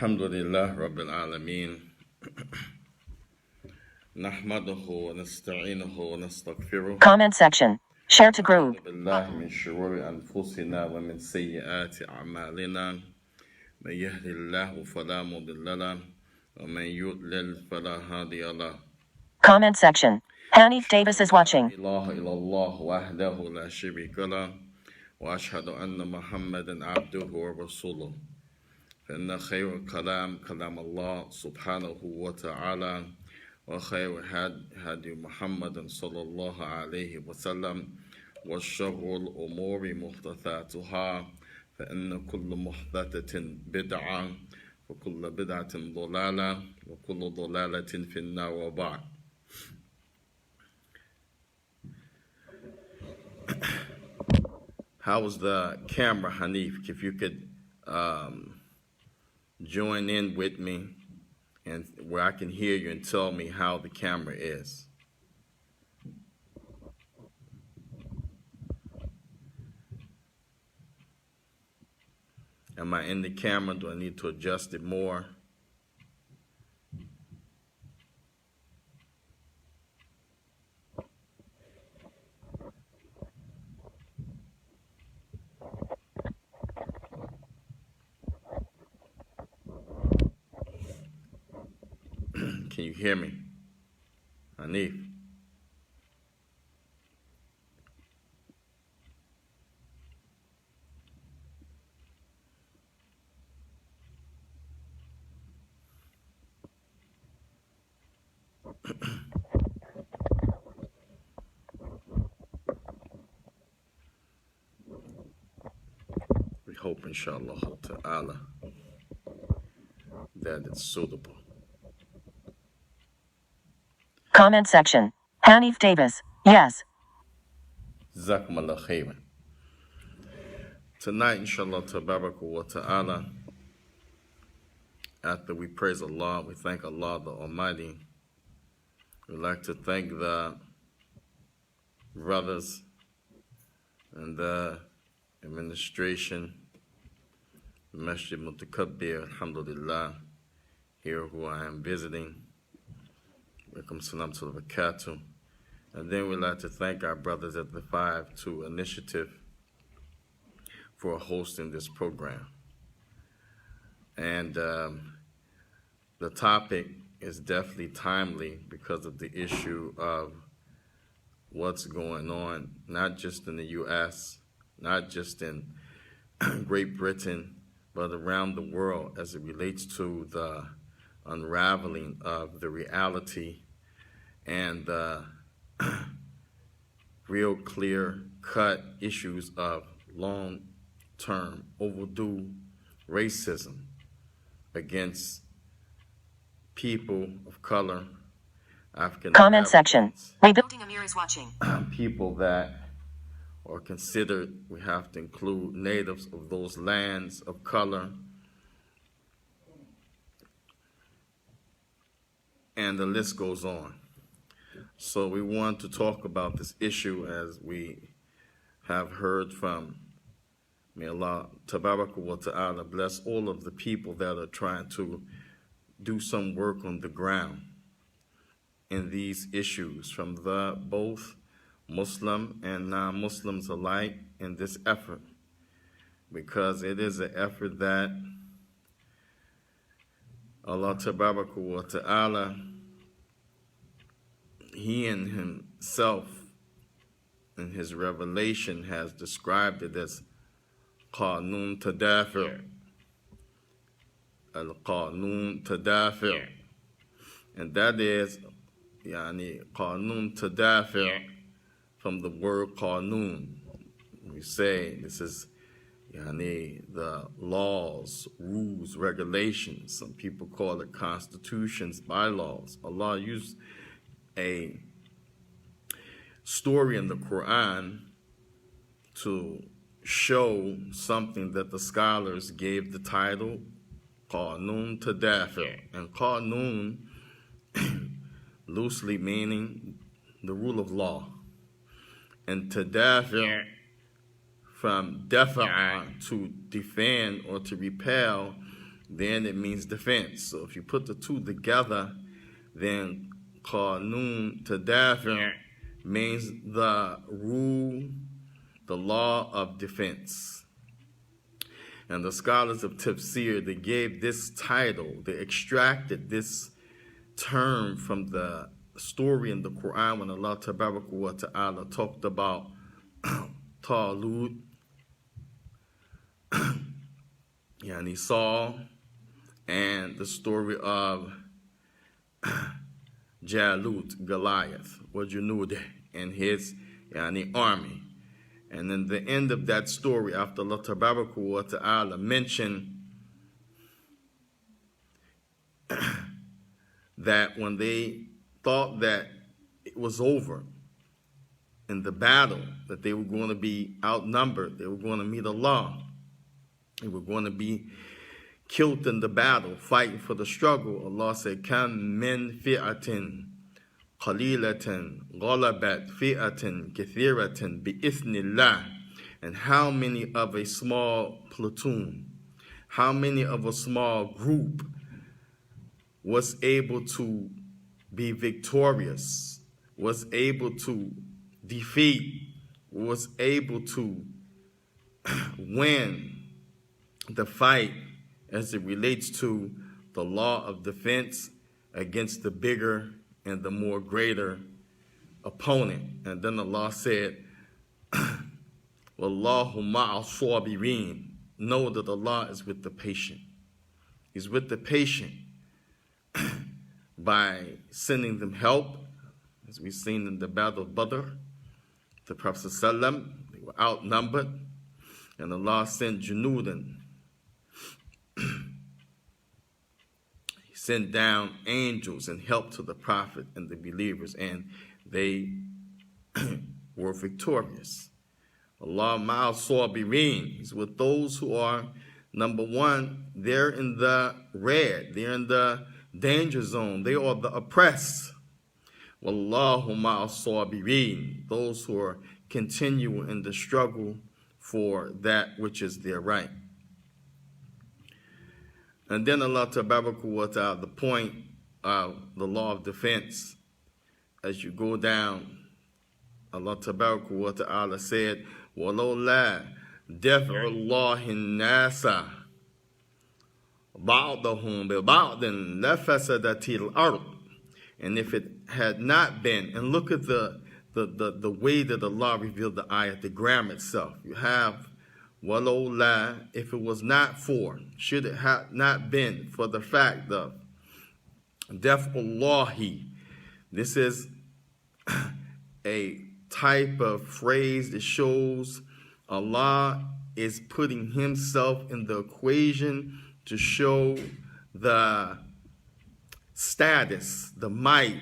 Alhamdulillah Rabbil Alameen. Nahmaduhu wa nasta'inuhu wa nastaghfiruh. Comment section. Share to group. Billahi min shururi anfusina wa min sayyiati a'malina. Man yahdihillahu fala mudilla lahu wa man yudlil fala hadiya lahu. Comment section. Hanif Davis is watching. La ilaha illallah wahdahu la sharika lahu wa ashhadu anna Muhammadan abduhu wa rasuluh. فإن خير الكلام كلام الله سبحانه وتعالى وخير هدي محمد صلى الله عليه وسلم وشر الأمور محدثاتها فإن كل محدثة بدعة وكل بدعة ضلالة وكل ضلالة في النار وبعد. How's the camera, Hanif? If you could join in with me and where I can hear you and tell me how the camera is. Am I in the camera? Do I need to adjust it more? Can you hear me? Hanif? We hope, inshallah ta'ala, that it's suitable. Comment section. Hanif Davis. Yes. Jazakumullah khairan. Tonight, inshallah wa ta'ala, after we praise Allah, we thank Allah the Almighty. We'd like to thank the brothers and the administration, Masjid Mutakabbir, alhamdulillah, here who I am visiting. Welcome salam to the barakatuh. And then we'd like to thank our brothers at the 5-2 Initiative for hosting this program. And the topic is definitely timely because of the issue of what's going on, not just in the U.S., not just in Great Britain, but around the world as it relates to the unraveling of the reality and the real clear-cut issues of long-term overdue racism against people of color, African Comment section. Rebuilding Amir is watching. People that are considered, we have to include natives of those lands of color, and the list goes on. So we want to talk about this issue as we have heard from, may Allah tabaraka wa ta'ala bless all of the people that are trying to do some work on the ground in these issues, from the both Muslim and non-Muslims alike in this effort, because it is an effort that Allah tabaraka wa ta'ala, He in Himself in His revelation has described it as Qanun Tadafi', Al-Qanun Tadafi', and that is Qanun Tadafi' from the word Qanun. We say this is the laws, rules, regulations. Some people call it constitutions, bylaws. Allah used a story in the Quran to show something that the scholars gave the title Qanun Tadafi', and Qanun loosely meaning the rule of law, and Tadafi' from dafa'a, to defend or to repel, then it means defense. So if you put the two together, then qanun tadafi' means the rule, the law of defense. And the scholars of tafsir, they gave this title, they extracted this term from the story in the Quran when Allah Tabaraka wa Ta'ala talked about Talut, yani Saul, and the story of Jalut, Goliath, Wajunud, and his army. And in the end of that story, after Allah Tabaraka wa Ta'ala mentioned that when they thought that it was over in the battle, that they were going to be outnumbered, they were going to meet Allah, they were going to be killed in the battle, fighting for the struggle, Allah said, Kam min fi'atin qalilatan ghalabat fi'atin kathiratin bi'ithnillah. And how many of a small platoon, how many of a small group was able to be victorious, was able to defeat, was able to win the fight as it relates to the law of defense against the bigger and the more greater opponent. And then Allah said, Wallahu ma'al sabirin. Know that Allah is with the patient. He's with the patient by sending them help, as we've seen in the Battle of Badr. The Prophet ﷺ, they were outnumbered, and Allah sent Junudan. He sent down angels and help to the Prophet and the believers, and they were victorious. Allah ma'al sabirin. He's with those who are, number one, they're in the red, they're in the danger zone, they are the oppressed. Wallahu ma'al sabirin. Those who are continuing in the struggle for that which is their right. And then Allah Tabaraka wa Ta'ala, the point of the law of defense, as you go down, Allah Tabaraka wa Ta'ala said, وَلَوْلَا دَفْعُ اللَّهِ النَّاسَ بَعْضَهُمْ بِبَعْضٍ لَفَسَدَتِ الْأَرْضِ. And if it had not been, and look at the way that Allah revealed the ayat, the grammar itself. You have وَلَوْلَا, if it was not for, should it have not been for the fact of دَفْعُ اللَّهِ. This is a type of phrase that shows Allah is putting himself in the equation to show the status, the might,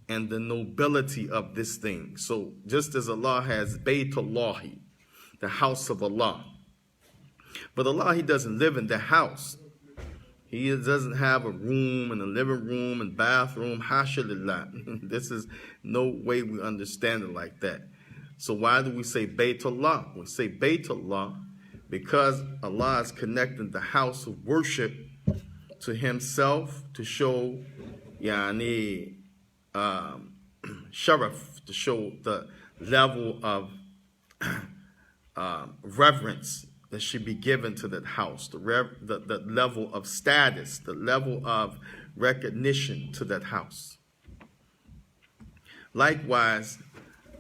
and the nobility of this thing. So just as Allah has Baytullahi, the house of Allah, but Allah, he doesn't live in the house. He doesn't have a room and a living room and bathroom. Hasha lillah. This is no way we understand it like that. So why do we say Baytullah? We say Baytullah because Allah is connecting the house of worship to himself to show sharaf, to show the level of reverence that should be given to that house, the level of status, the level of recognition to that house. Likewise,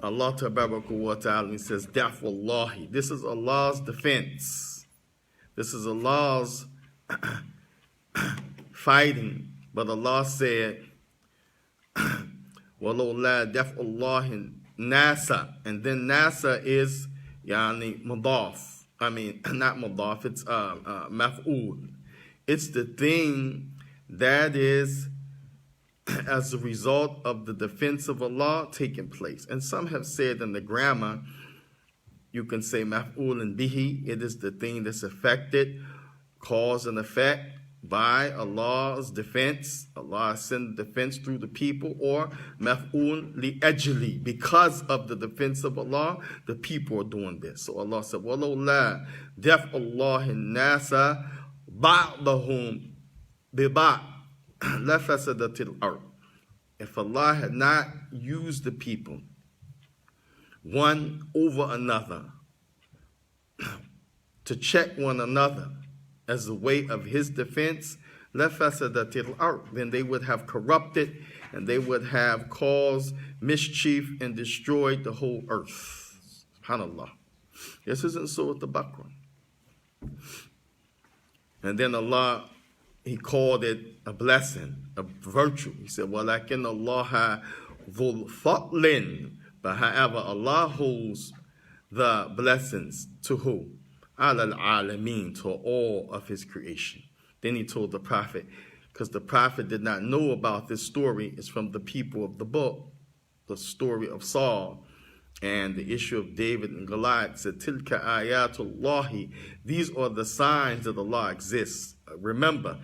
Allah Tabaraka wa Ta'ala says, Da'fullahi. This is Allah's defense. This is Allah's fighting. But Allah said, وَلَوْلَا دَفْعُ اللَّهِ nasa. And then nasa is mudaf. I mean, not mudaf, it's maf'ul. It's the thing that is as a result of the defense of Allah taking place. And some have said in the grammar, you can say maf'ul and bihi. It is the thing that's affected, cause and effect by Allah's defense. Allah sent defense through the people, or maf'ul li ajli, because of the defense of Allah, the people are doing this. So Allah said, وَلَوْلَا دَفْعُ اللَّهِ النَّاسَ ba'dahum bi-ba' lafasadatil ard. If Allah had not used the people one over another to check one another as a way of his defense, lafasadatil ard, then they would have corrupted and they would have caused mischief and destroyed the whole earth. SubhanAllah. This isn't so with the Baqarah. And then Allah, He called it a blessing, a virtue. He said, وَلَكِنَّ اللَّهَ ذُو الْفَضْلٍ. But however, Allah holds the blessings to who? عَلَى الْعَالَمِينَ, to all of His creation. Then He told the Prophet, because the Prophet did not know about this story, it's from the people of the book, the story of Saul and the issue of David and Goliath. Said, Tilka ayatullahi, these are the signs that Allah exists. Remember,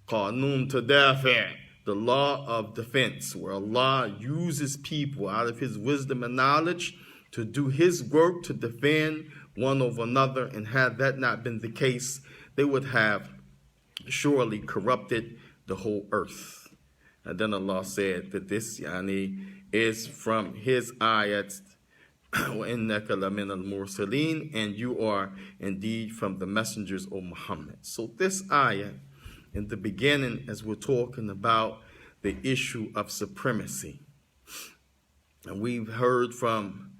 Qanun Tadafi', the law of defense, where Allah uses people out of His wisdom and knowledge to do His work to defend one over another. And had that not been the case, they would have surely corrupted the whole earth. And then Allah said that this is from His ayat, وَإِنَّكَ لَمِنَ الْمُرْسَلِينَ, and you are indeed from the messengers, O Muhammad. So this ayah, in the beginning, as we're talking about the issue of supremacy, and we've heard from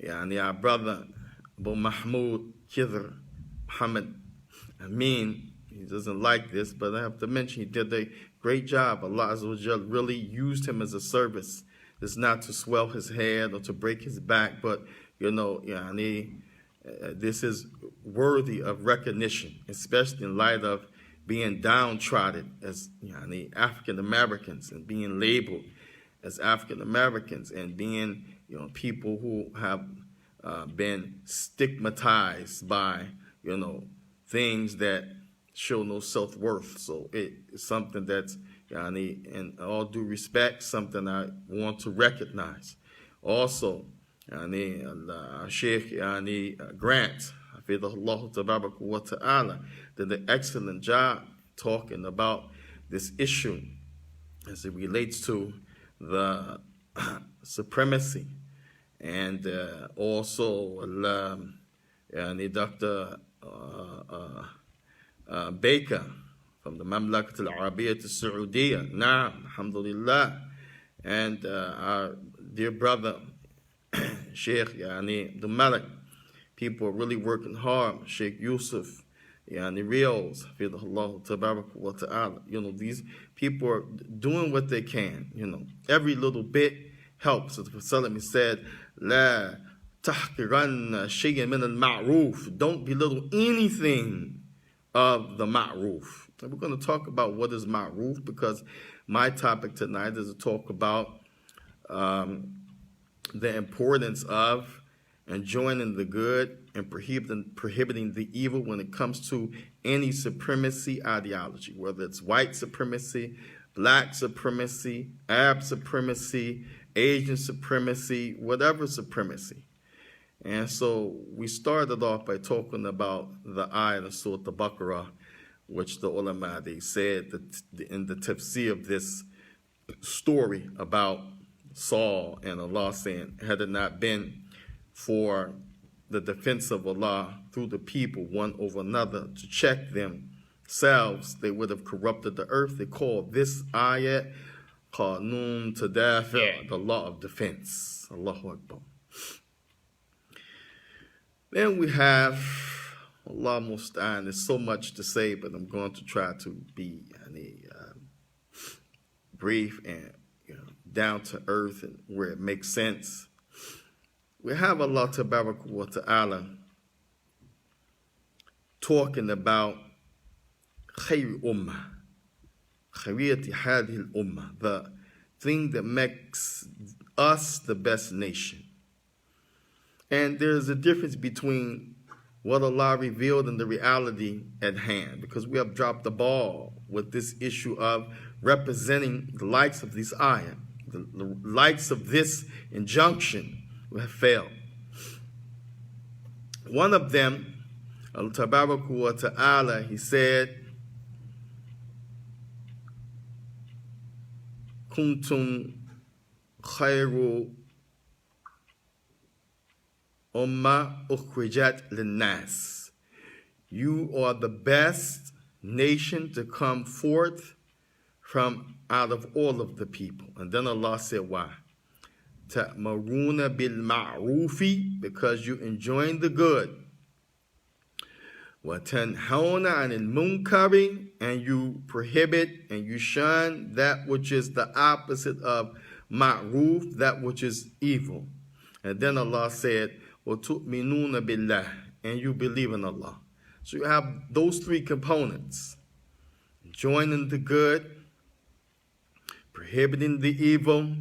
our brother Abu Mahmoud Khidr Muhammad Amin. He doesn't like this, but I have to mention he did a great job. Allah Azza wa Jal really used him as a service. It's not to swell his head or to break his back, but this is worthy of recognition, especially in light of being downtrodden as African Americans and being labeled as African Americans and being people who have been stigmatized by things that show no self-worth. So it's something that's, in all due respect, something I want to recognize. Also, Shaikh Grant, Hafidhahullah Tabarak wa Ta'ala, did an excellent job talking about this issue as it relates to the supremacy. And also, Dr. Baker from the Mamlakat al-Arabiyyah al-Saudiya, Naam, alhamdulillah, and our dear brother, Shaykh the Malik. People are really working hard. Sheikh Yusuf, Rios, Hafidhahullah Tabarak wa Ta'ala. These people are doing what they can. Every little bit helps. As the Prophet said, La tahqiranna shay'an min al-ma'ruf. Don't belittle anything of the ma'ruf. And we're going to talk about what is ma'ruf, because my topic tonight is to talk about the importance of enjoining the good and prohibiting the evil when it comes to any supremacy ideology, whether it's white supremacy, black supremacy, Arab supremacy, Asian supremacy, whatever supremacy. And so we started off by talking about the ayah of Surah Al-Baqarah, which the ulama, they said that in the tafsir of this story about Saul and Allah saying, had it not been for the defense of Allah through the people one over another to check themselves, they would have corrupted the earth. They called this ayat Qanun Tadafi', the law of defense. Allahu Akbar. Then we have Allah Musta'an. There's so much to say, but I'm going to try to be brief and down to earth and where it makes sense. We have Allah Tabarak wa Ta'ala talking about khayr ummah, khayriyati hadhihi al-ummah, the thing that makes us the best nation. And there's a difference between what Allah revealed and the reality at hand, because we have dropped the ball with this issue of representing the likes of these ayah, the likes of this injunction. We have failed. One of them, Allah Tabaraka wa Ta'ala, He said, Kuntum khayru umma ukhrijat linnas. You are the best nation to come forth from out of all of the people. And then Allah said, why? Ta'maruna bil ma'rufi, because you enjoin the good. Wa tanhauna anil munkari, and you prohibit and you shun that which is the opposite of ma'ruf, that which is evil. And then Allah said, wa tu'minuna billah, and you believe in Allah. So you have those three components: joining the good, prohibiting the evil,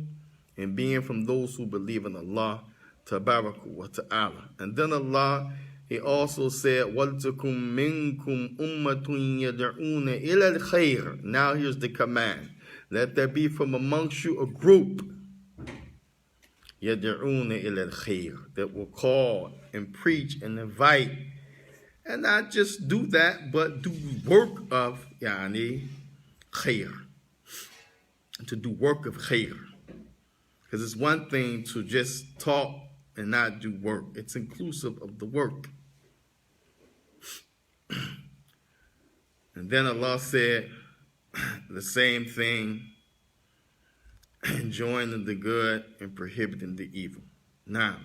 and being from those who believe in Allah Tabaraka wa Ta'ala. And then Allah, He also said, وَلْتَكُمْ مِنْكُمْ أُمَّةٌ يَدْعُونَ إِلَى الْخَيْرِ. Now here's the command. Let there be from amongst you a group, يَدْعُونَ إِلَى الْخَيْرِ, that will call and preach and invite, and not just do that, but do work of khair. To do work of khair. Because it's one thing to just talk and not do work. It's inclusive of the work. And then Allah said the same thing, enjoining the good and prohibiting the evil. Now,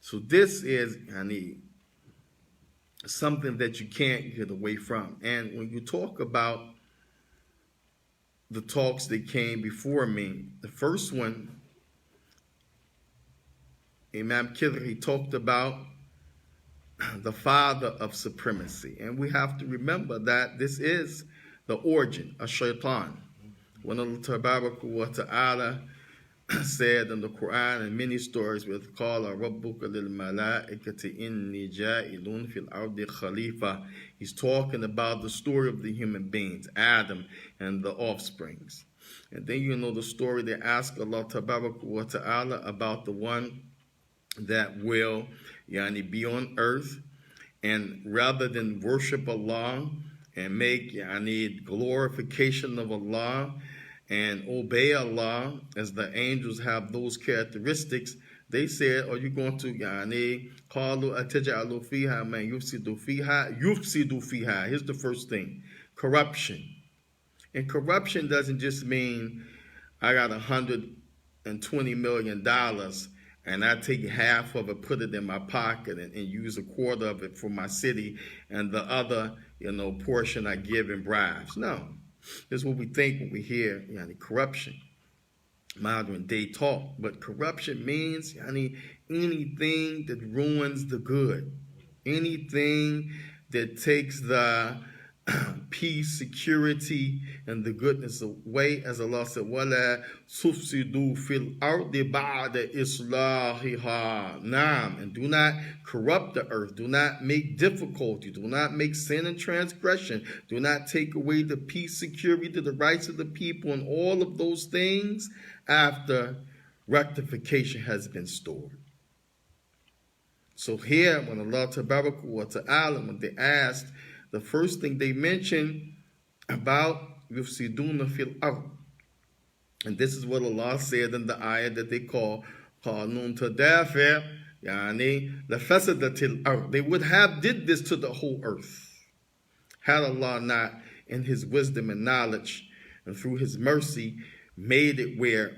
so this is something that you can't get away from. And when you talk about the talks that came before me, the first one, Imam Khidr, he talked about the father of supremacy. And we have to remember that this is the origin of shaitan. When Allah Tabaraka wa Ta'ala said in the Quran and many stories with Qala Rabbuka lil malaikati inni ja'ilun fil ardi khalifa, He's talking about the story of the human beings, Adam and the offsprings. And then the story they ask Allah Tabaraka wa Ta'ala about the one that will be on earth, and rather than worship Allah and make glorification of Allah and obey Allah, as the angels have those characteristics, they said, are you going to qalu ataj'alu fiha man yufsidu fiha? Here's the first thing: corruption. And corruption doesn't just mean I got $120 million and I take half of it, put it in my pocket, and use a quarter of it for my city, and the other, portion I give in bribes. No, this is what we think when we hear corruption, modern day talk. But corruption means anything that ruins the good, anything that takes the peace, security, and the goodness away, as Allah said, وَلَا تُفْسِدُوا فِي الْأَرْضِ بَعْدَ إِصْلَاحِهَا. Naam, and do not corrupt the earth, do not make difficulty, do not make sin and transgression, do not take away the peace, security, the rights of the people, and all of those things after rectification has been stored. So here, when Allah Tabaraka wa Ta'ala, when they asked, the first thing they mentioned about yufsiduna fil ard. And this is what Allah said in the ayah that they call qanun tadafi', lafasadatil ard. They would have did this to the whole earth had Allah not, in His wisdom and knowledge and through His mercy, made it where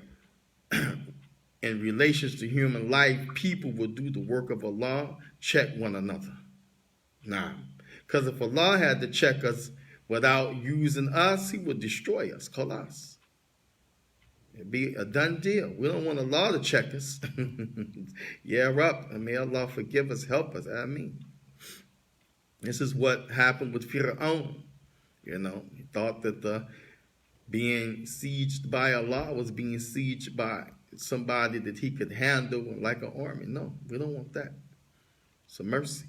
in relations to human life, people would do the work of Allah, check one another. Now, because if Allah had to check us without using us, He would destroy us, khalas. It'd be a done deal. We don't want Allah to check us. Yeah, Rabb, and may Allah forgive us, help us. Ameen. This is what happened with Fir'aun. He thought that being sieged by Allah was being sieged by somebody that he could handle like an army. No, we don't want that. It's a mercy.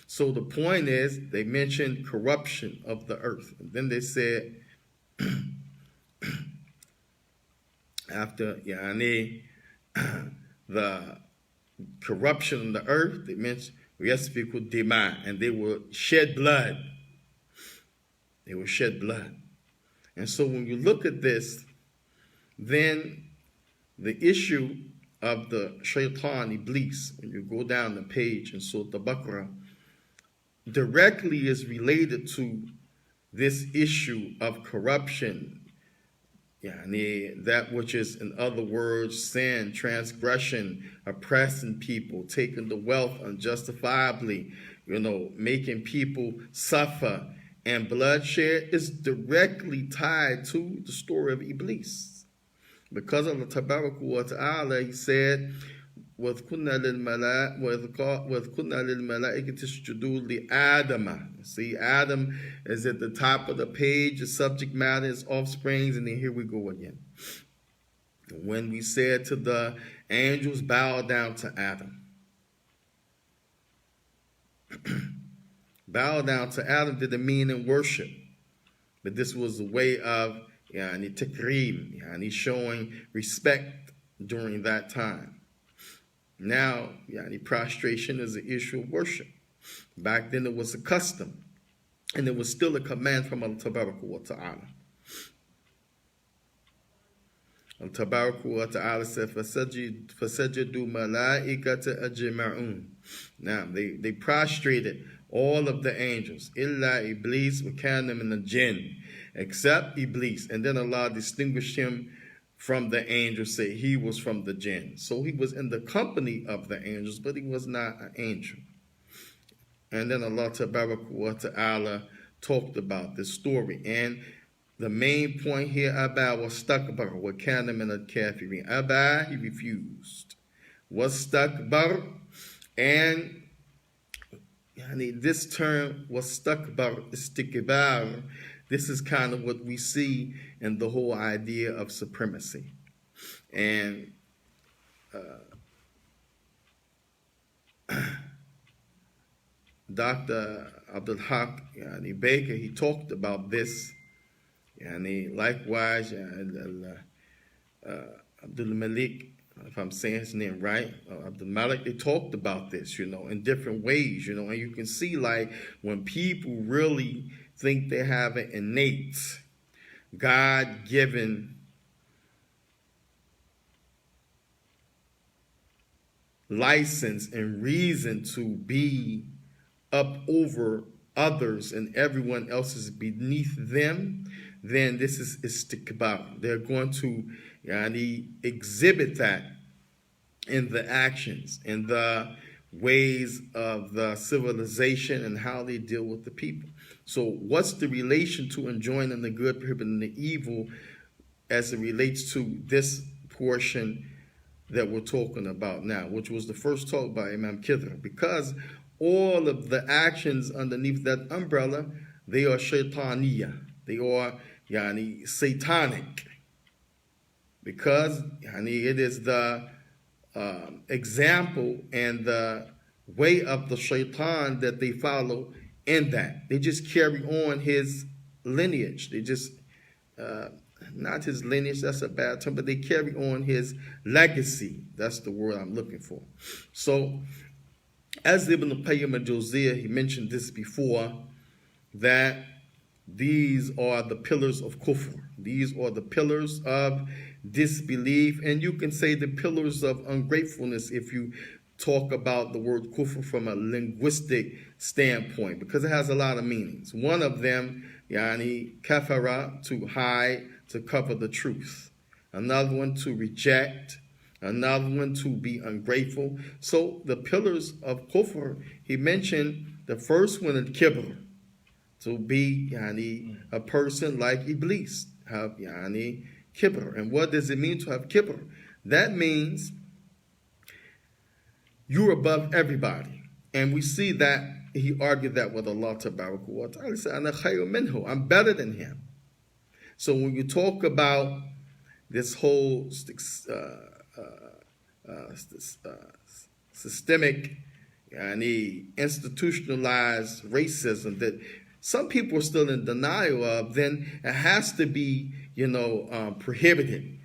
So the point is, they mentioned corruption of the earth. And then they said, after the corruption of the earth, they mentioned وَيَسْفِكُ الدِّمَاء, and they will shed blood. They will shed blood. And so when you look at this, then the issue of the shaitan, iblis, when you go down the page in Surah Al-Baqarah, directly is related to this issue of corruption. That which is, in other words, sin, transgression, oppressing people, taking the wealth unjustifiably, making people suffer, and bloodshed is directly tied to the story of Iblis. Because Allah Tabaraka wa Ta'ala, He said, وَإِذْ كُنَّا لِلْمَلَائِكَةِ اسْجُدُوا لِآدَمَ. See, Adam is at the top of the page. The subject matter is offsprings, and then here we go again. When we said to the angels, bow down to Adam. Bow down to Adam didn't mean in worship, but this was a way of takreem, showing respect during that time. Now, prostration is an issue of worship. Back then it was a custom, and it was still a command from Allah Tabaraka wa Ta'ala. Allah Tabaraka wa Ta'ala said, فَسَجَدُوا مَلَائِكَةَ أَجْمَعُونَ. Now, they prostrated all of the angels, إِلَّا إِبْلِيسَ وَكَانَ مِنَ الْجِنِّ, except Iblis. And then Allah distinguished him from the angels, say he was from the jinn. So he was in the company of the angels, but he was not an angel. And then Allah Ta'ala talked about this story. And the main point here, Abba was stakbar, wa kana min al-kafirin. Abba, he refused. Was stakbar, and this term was stakbar, istikbar. This is kind of what we see in the whole idea of supremacy. And Dr. Abdul Haq Baker, he talked about this. And likewise, Abdul Malik, if I'm saying his name right, Abdul Malik, they talked about this, in different ways, and you can see, like, when people really think they have an innate, God-given license and reason to be up over others and everyone else is beneath them, then this is istikbar. They're going to exhibit that in the actions, in the ways of the civilization and how they deal with the people. So what's the relation to enjoining the good, prohibiting the evil as it relates to this portion that we're talking about now, which was the first talk by Imam Khidr? Because all of the actions underneath that umbrella, they are shaitaniya. They are satanic. Because it is the example and the way of the shaitan that they follow in that. They just carry on his lineage. They just, not his lineage, that's a bad term, but they carry on his legacy. That's the word I'm looking for. So, as Ibn al-Qayyim al-Jawziyah, he mentioned this before, that these are the pillars of kufr. These are the pillars of disbelief, and you can say the pillars of ungratefulness if you talk about the word kufr from a linguistic standpoint, because it has a lot of meanings. One of them, kafara, to hide, to cover the truth. Another one, to reject. Another one, to be ungrateful. So the pillars of kufr, he mentioned the first one is kibr, to be a person like Iblis, have kibr. And what does it mean to have kibr? That means you're above everybody. And we see that he argued that with Allah Tabaraka wa Ta'ala. He said, Ana khayru minhu, I'm better than him. So when you talk about this whole systemic institutionalized racism that some people are still in denial of, then it has to be, prohibited.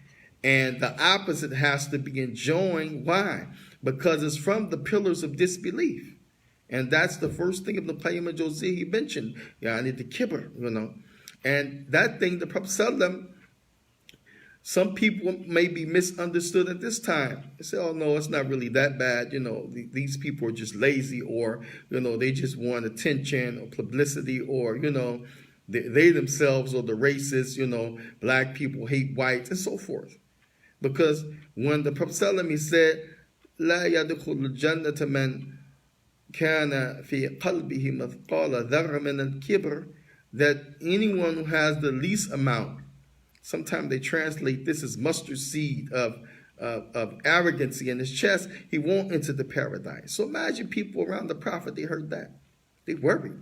And the opposite has to be enjoined. Why? Because it's from the pillars of disbelief. And that's the first thing of the Qayyim al-Jawziyya he mentioned, the kibr, And that thing, the Prophet Sallallahu, some people may be misunderstood at this time. They say, oh, no, it's not really that bad. These people are just lazy, or, they just want attention or publicity, or, they themselves are the racists, black people hate whites and so forth. Because when the Prophet Sallallahu said, لا يدخل الجنة من كان في قلبه مثقال ذرة من الكبر, that anyone who has the least amount, sometimes they translate this as mustard seed of arrogancy in his chest, he won't enter the paradise. So imagine people around the Prophet, they heard that. They worried.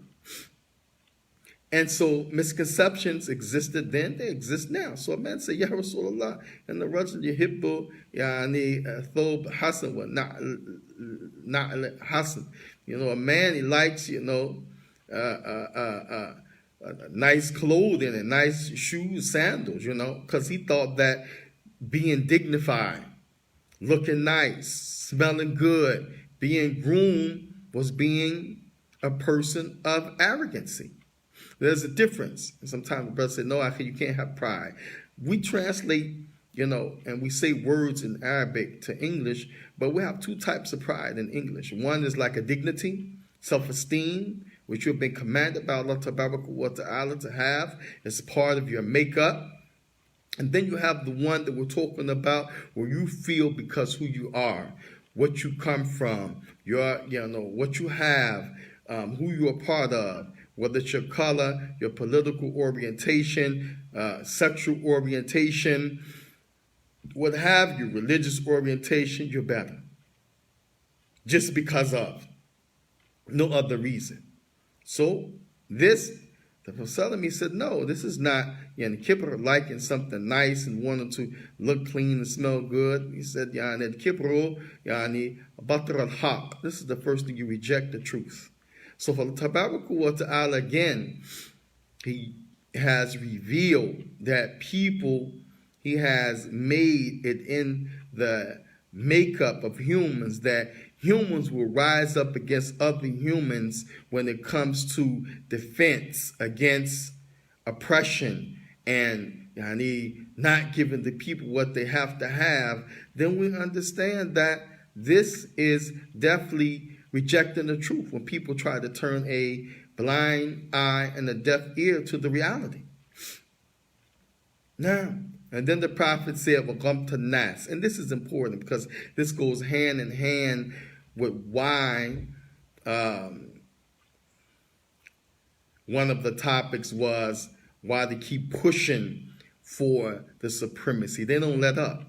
And so misconceptions existed then, they exist now. So a man say, Ya Rasulullah, and the Rajul yuhibbu thob hasan wa na'al hasan. A man, he likes, nice clothing and nice shoes, sandals, because he thought that being dignified, looking nice, smelling good, being groomed was being a person of arrogancy. There's a difference. And sometimes the brother said, no, you can't have pride. We translate, and we say words in Arabic to English, but we have two types of pride in English. One is like a dignity, self-esteem, which you've been commanded by Allah Ta'ala to have as part of your makeup. And then you have the one that we're talking about where you feel because who you are, what you come from, what you have, who you are part of, whether it's your color, your political orientation, sexual orientation, what have you, religious orientation, you're better. Just because of, no other reason. So the Prophet said, no, this is not kibr, liking something nice and wanting to look clean and smell good. He said, kibru, batr al-haq. This is the first thing, you reject the truth. So for Tabaraka wa Ta'ala, again, he has revealed that he has made it in the makeup of humans that humans will rise up against other humans when it comes to defense against oppression and not giving the people what they have to have. Then we understand that this is definitely rejecting the truth when people try to turn a blind eye and a deaf ear to the reality. Now, and then the Prophet said, وَقَمْتَ النَّاسِ. And this is important because this goes hand in hand with why one of the topics was why they keep pushing for the supremacy. They don't let up.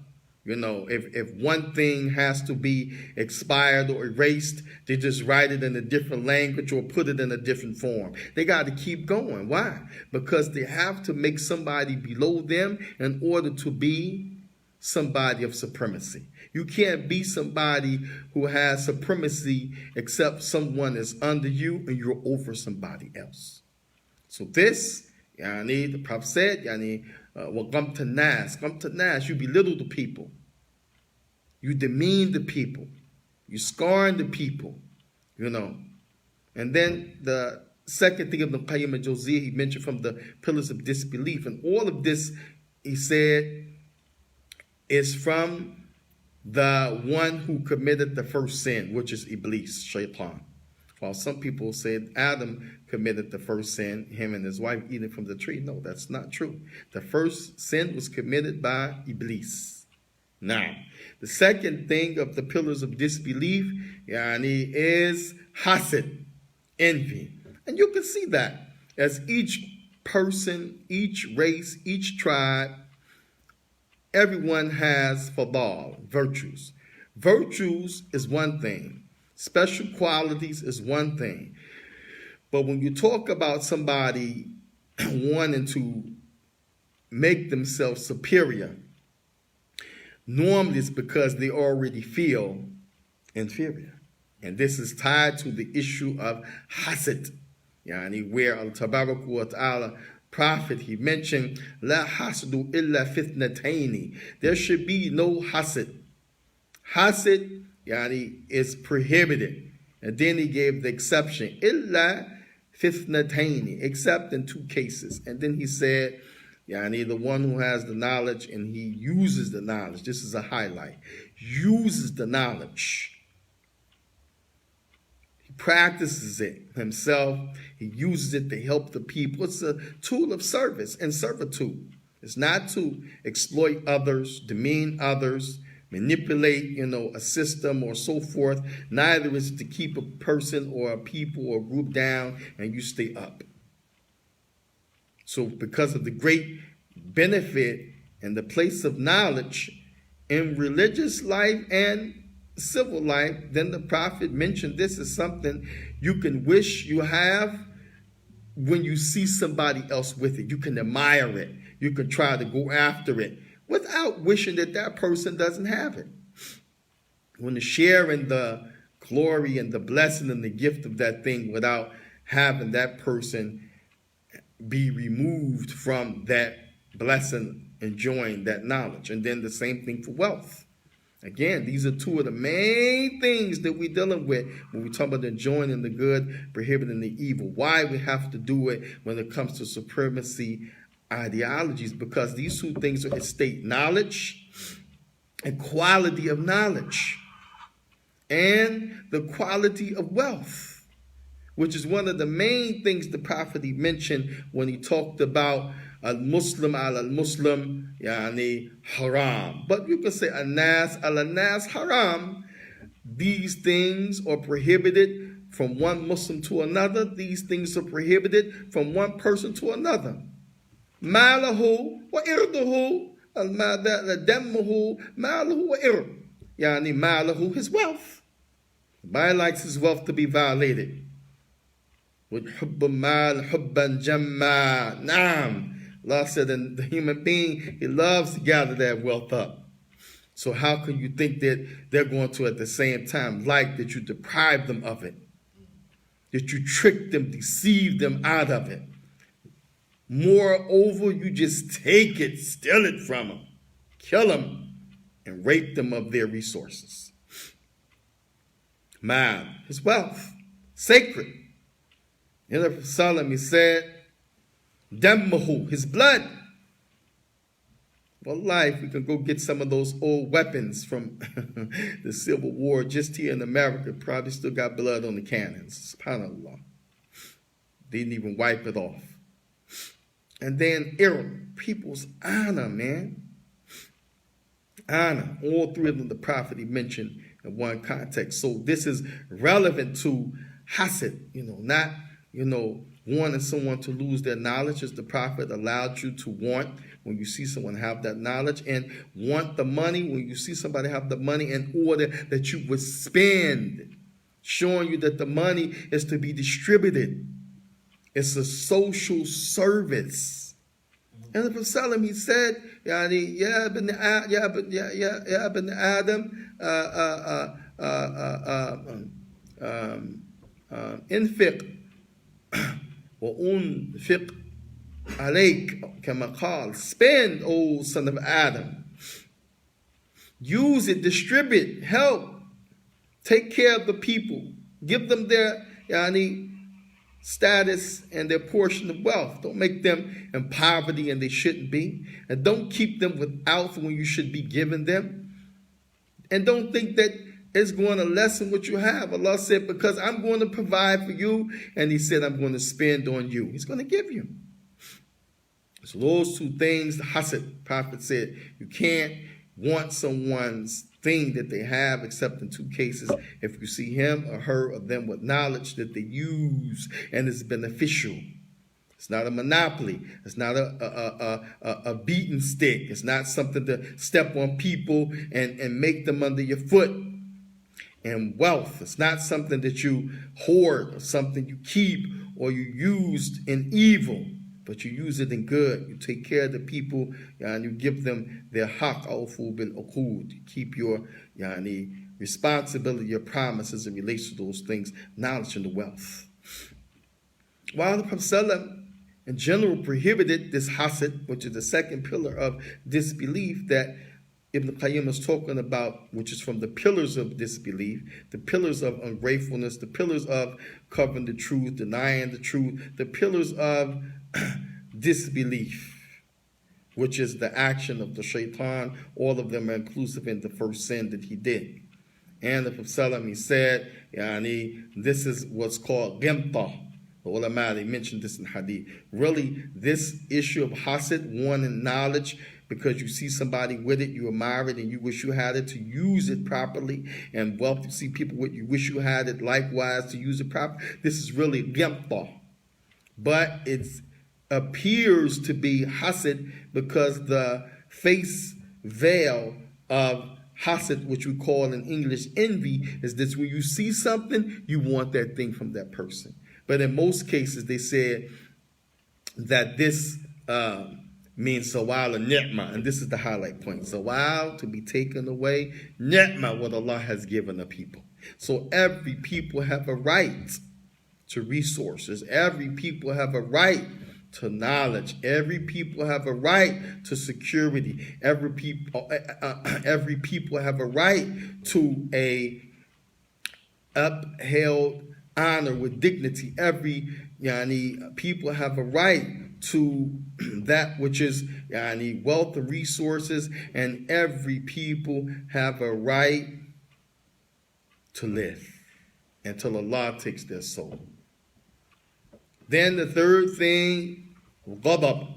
If one thing has to be expired or erased, they just write it in a different language or put it in a different form. They got to keep going. Why? Because they have to make somebody below them in order to be somebody of supremacy. You can't be somebody who has supremacy except someone is under you and you're over somebody else. So this, the Prophet said, وَقَمْتَ النَّاسِ, you belittle the people. You demean the people. You scorn the people, And then the second thing of the Qayyim al-Jawziyya, he mentioned from the pillars of disbelief. And all of this, he said, is from the one who committed the first sin, which is Iblis, Shaitan. While some people said Adam committed the first sin, him and his wife eating from the tree. No, that's not true. The first sin was committed by Iblis. Now, the second thing of the pillars of disbelief is hasad, envy. And you can see that as each person, each race, each tribe, everyone has fadal, virtues. Virtues is one thing. Special qualities is one thing. But when you talk about somebody wanting to make themselves superior, normally it's because they already feel inferior. And this is tied to the issue of hasad, where Al-Tabaraka wa Ta'ala Prophet, he mentioned, La hasadu illa fitnataini. There should be no hasad. Hasad is prohibited. And then he gave the exception, illa fithnataini, except in 2 cases. And then he said, yani the one who has the knowledge and he uses the knowledge. This is a highlight. Uses the knowledge. He practices it himself. He uses it to help the people. It's a tool of service and servitude. It's not to exploit others, demean others, manipulate, a system or so forth. Neither is it to keep a person or a people or a group down and you stay up. So because of the great benefit and the place of knowledge in religious life and civil life, then the Prophet mentioned this is something you can wish you have when you see somebody else with it. You can admire it. You can try to go after it without wishing that that person doesn't have it. When sharing the glory and the blessing and the gift of that thing without having that person be removed from that blessing, enjoying that knowledge. And then the same thing for wealth. Again, these are 2 of the main things that we're dealing with when we talk about enjoying the good, prohibiting the evil. Why we have to do it when it comes to supremacy ideologies, because these 2 things are at stake: knowledge and quality of knowledge, and the quality of wealth, which is one of the main things the Prophet he mentioned when he talked about al-Muslim al-Muslim, yani haram. But you can say al-Nas al-Nas haram. These things are prohibited from one Muslim to another. These things are prohibited from one person to another. Malahu wa irduhu, al-dammuhu, malahu wa ird. Yani malahu, his wealth. Nobody likes his wealth to be violated. With hubba mal, hubban jamma. Naam. Allah said, and the human being, he loves to gather that wealth up. So how can you think that they're going to at the same time like that you deprive them of it? That you trick them, deceive them out of it. Moreover, you just take it, steal it from them, kill them, and rape them of their resources. Mal, his wealth, sacred. In the Psalm, he said, Dammahu, his blood. Wallahi, if we can go get some of those old weapons from the Civil War just here in America, probably still got blood on the cannons. SubhanAllah. Didn't even wipe it off. And then people's honor, man. Honor. All 3 of them the Prophet he mentioned in one context. So this is relevant to hasad, not, wanting someone to lose their knowledge, as the Prophet allowed you to want when you see someone have that knowledge, and want the money when you see somebody have the money in order that you would spend, showing you that the money is to be distributed. It's a social service. And the Prophet he said, Yani, ya ibn Adam, infiq وأنفق عليك كما قال, spend, O son of Adam. Use it, distribute, help, take care of the people, give them their status and their portion of wealth. Don't make them in poverty and they shouldn't be, and don't keep them without when you should be giving them, and don't think that it's going to lessen what you have. Allah said, because I'm going to provide for you, and he said, I'm going to spend on you. He's going to give you. So those 2 things, the hasad, Prophet said, you can't want someone's thing that they have except in 2 cases. If you see him or her or them with knowledge that they use and is beneficial. It's not a monopoly. It's not a beaten stick. It's not something to step on people and make them under your foot. And wealth, it's not something that you hoard or something you keep or you used in evil, but you use it in good. You take care of the people and you give them their haqq, awfu bil uqud. You keep your responsibility, your promises in relation to those things, knowledge and the wealth. While the Prophet in general prohibited this hasad, which is the second pillar of disbelief, that Ibn Qayyim is talking about, which is from the pillars of disbelief, the pillars of ungratefulness, the pillars of covering the truth, denying the truth, the pillars of disbelief, which is the action of the shaitan. All of them are inclusive in the first sin that he did. And the Prophet he said, this is what's called ghimta. The ulama, they mentioned this in hadith. Really, this issue of hasad, wanting knowledge, because you see somebody with it, you admire it, and you wish you had it, to use it properly. And wealth, you see people with, you wish you had it likewise to use it properly. This is really ghimta. But it appears to be hasad because the face veil of hasad, which we call in English envy, is this: when you see something, you want that thing from that person. But in most cases, they said that this means zawal and ni'mah, and this is the highlight point. Zawal, to be taken away, ni'mah, what Allah has given the people. So every people have a right to resources. Every people have a right to knowledge. Every people have a right to security. Every people have a right to a upheld honor with dignity. Every people have a right to that which is wealth and resources, and every people have a right to live until Allah takes their soul. Then the third thing, ghadab.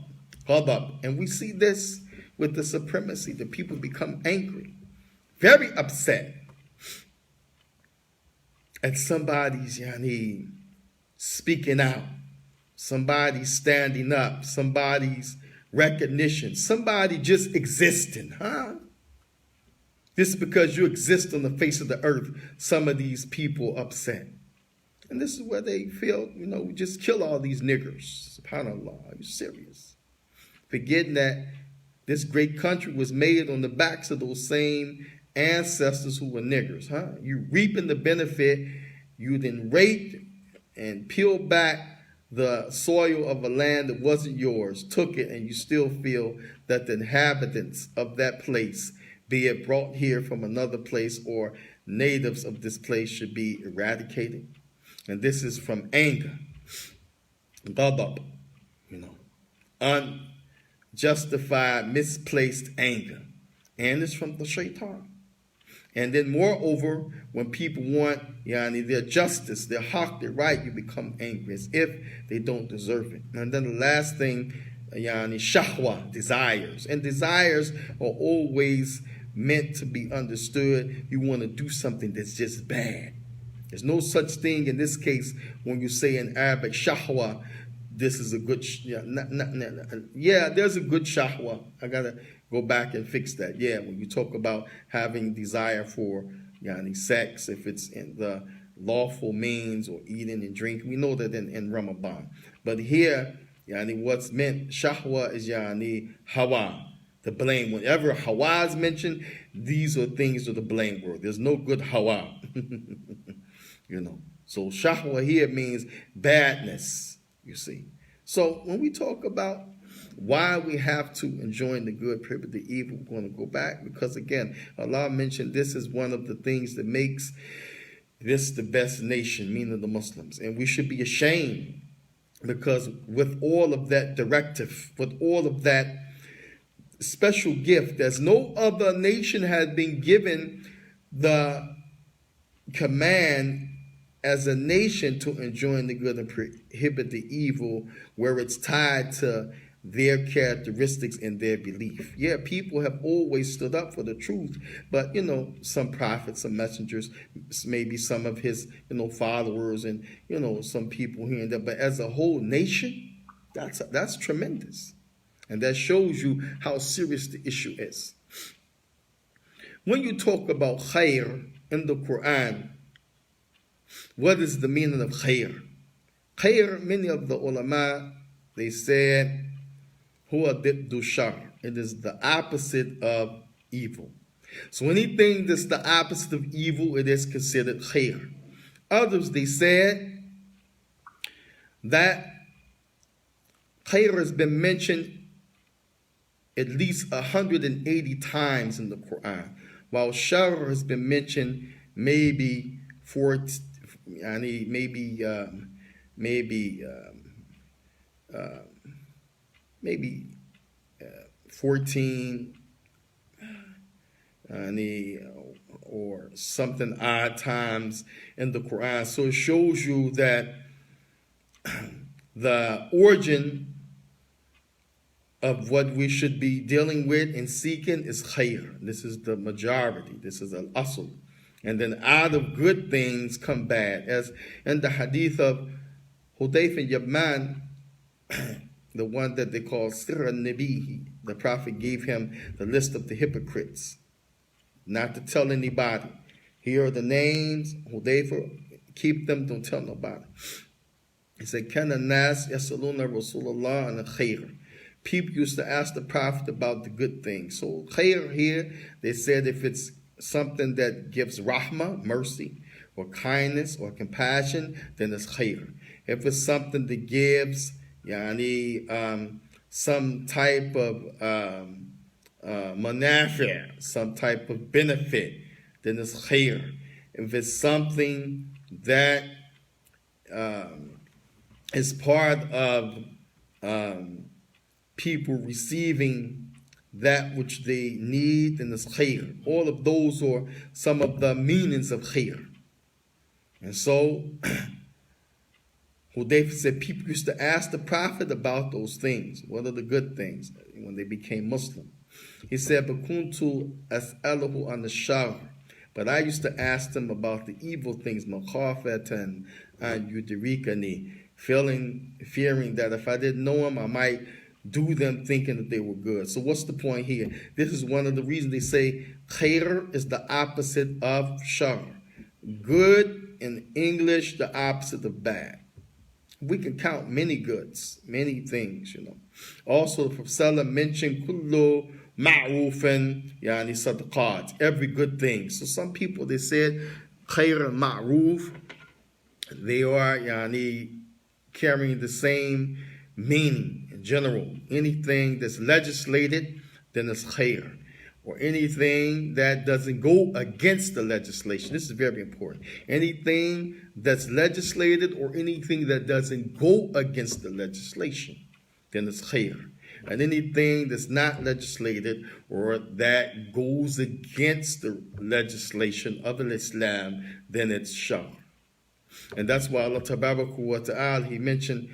And we see this with the supremacy. The people become angry, very upset at somebody's speaking out, somebody standing up, somebody's recognition, somebody just existing, Just because you exist on the face of the earth, some of these people upset. And this is where they feel, we just kill all these niggers. SubhanAllah, are you serious? Forgetting that this great country was made on the backs of those same ancestors who were niggers, You reaping the benefit, you then raped and peeled back the soil of a land that wasn't yours, took it, and you still feel that the inhabitants of that place, be it brought here from another place or natives of this place, should be eradicated. And this is from anger, ghadab, unjustified, misplaced anger. And it's from the shaitan. And then moreover, when people want their justice, their haqq, their right, you become angry as if they don't deserve it. And then the last thing, shahwa, desires. And desires are always meant to be understood. You want to do something that's just bad. There's no such thing in this case when you say in Arabic, shahwa, this is a good, there's a good shahwa. I got to go back and fix that. Yeah, when you talk about having desire for sex, if it's in the lawful means or eating and drinking, we know that in Ramadan. But here, what's meant, shahwa is hawa, the blame. Whenever hawa is mentioned, these are things of the blame word. There's no good hawa. So shahwa here means badness, you see. So when we talk about why we have to enjoin the good, prohibit the evil, we're going to go back because, again, Allah mentioned this is one of the things that makes this the best nation, meaning the Muslims. And we should be ashamed because with all of that directive, with all of that special gift, as no other nation has been given the command as a nation to enjoin the good and prohibit the evil, where it's tied to their characteristics and their belief. Yeah, people have always stood up for the truth, but some prophets, some messengers, maybe some of his followers, and some people here and there. But as a whole nation, that's tremendous, and that shows you how serious the issue is. When you talk about khair in the Quran, what is the meaning of khair? Khair, many of the ulama, they said, huwa diddu shar. It is the opposite of evil. So anything that's the opposite of evil, it is considered khair. Others, they said that khair has been mentioned at least 180 times in the Quran, while shar has been mentioned maybe 14, or something odd times in the Quran. So it shows you that the origin of what we should be dealing with and seeking is khair. This is the majority. This is al-asl. And then out of good things come bad. As in the hadith of Hudayf Yabman, the one that they call Sirr al-Nabi, the Prophet gave him the list of the hypocrites, not to tell anybody. Here are the names, Hudayfa, keep them, don't tell nobody. He said, Kana nas yasaluna Rasulullah an khair. People used to ask the Prophet about the good things. So khair here, they said if it's something that gives rahmah, mercy, or kindness, or compassion, then it's khair. If it's something that gives some type of manafi', some type of benefit, then it's khair. If it's something that is part of people receiving that which they need, then it's khair. All of those are some of the meanings of khair. And so Hudayfa said people used to ask the Prophet about those things. What are the good things when they became Muslim? He said, "Bakuntu as'aluhu an shar." But I used to ask them about the evil things, makhafatan an yudrikani, fearing that if I didn't know them, I might do them thinking that they were good. So what's the point here? This is one of the reasons they say khair is the opposite of shar. Good in English, the opposite of bad. We can count many goods, many things, Also, the Prophet mentioned kullu ma'rufan, sadaqat, every good thing. So some people, they said khair and ma'ruf, they are carrying the same meaning in general. Anything that's legislated, then it's khair. Or anything that doesn't go against the legislation. This is very important. Anything that's legislated or anything that doesn't go against the legislation, then it's khair. And anything that's not legislated or that goes against the legislation of Islam, then it's shar. And that's why Allah Tabaraka wa Ta'ala, He mentioned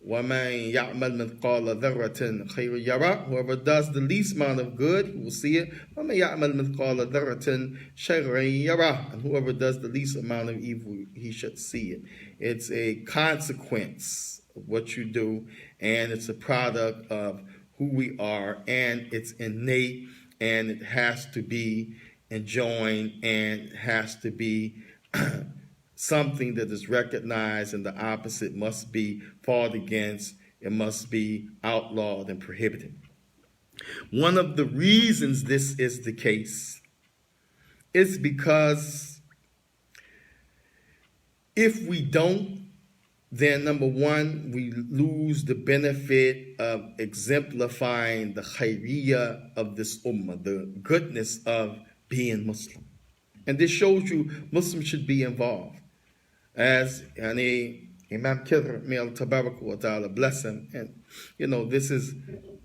وَمَنْ يَعْمَلْ مِثْقَالَ ذَرَّةٍ خَيْرٍ يَرَهُ. Whoever does the least amount of good, he will see it. وَمَنْ يَعْمَلْ مِثْقَالَ ذَرَّةٍ شَرًّا يَرَهُ. And whoever does the least amount of evil, he should see it. It's a consequence of what you do, and it's a product of who we are, and it's innate, and it has to be enjoined, and it has to be something that is recognized, and the opposite must be fought against. It must be outlawed and prohibited. One of the reasons this is the case is because if we don't, then number one, we lose the benefit of exemplifying the khairiyah of this ummah, the goodness of being Muslim. And this shows you Muslims should be involved. As Imam Khidr, may Allah Tabaraka wa Ta'ala bless him. And, this is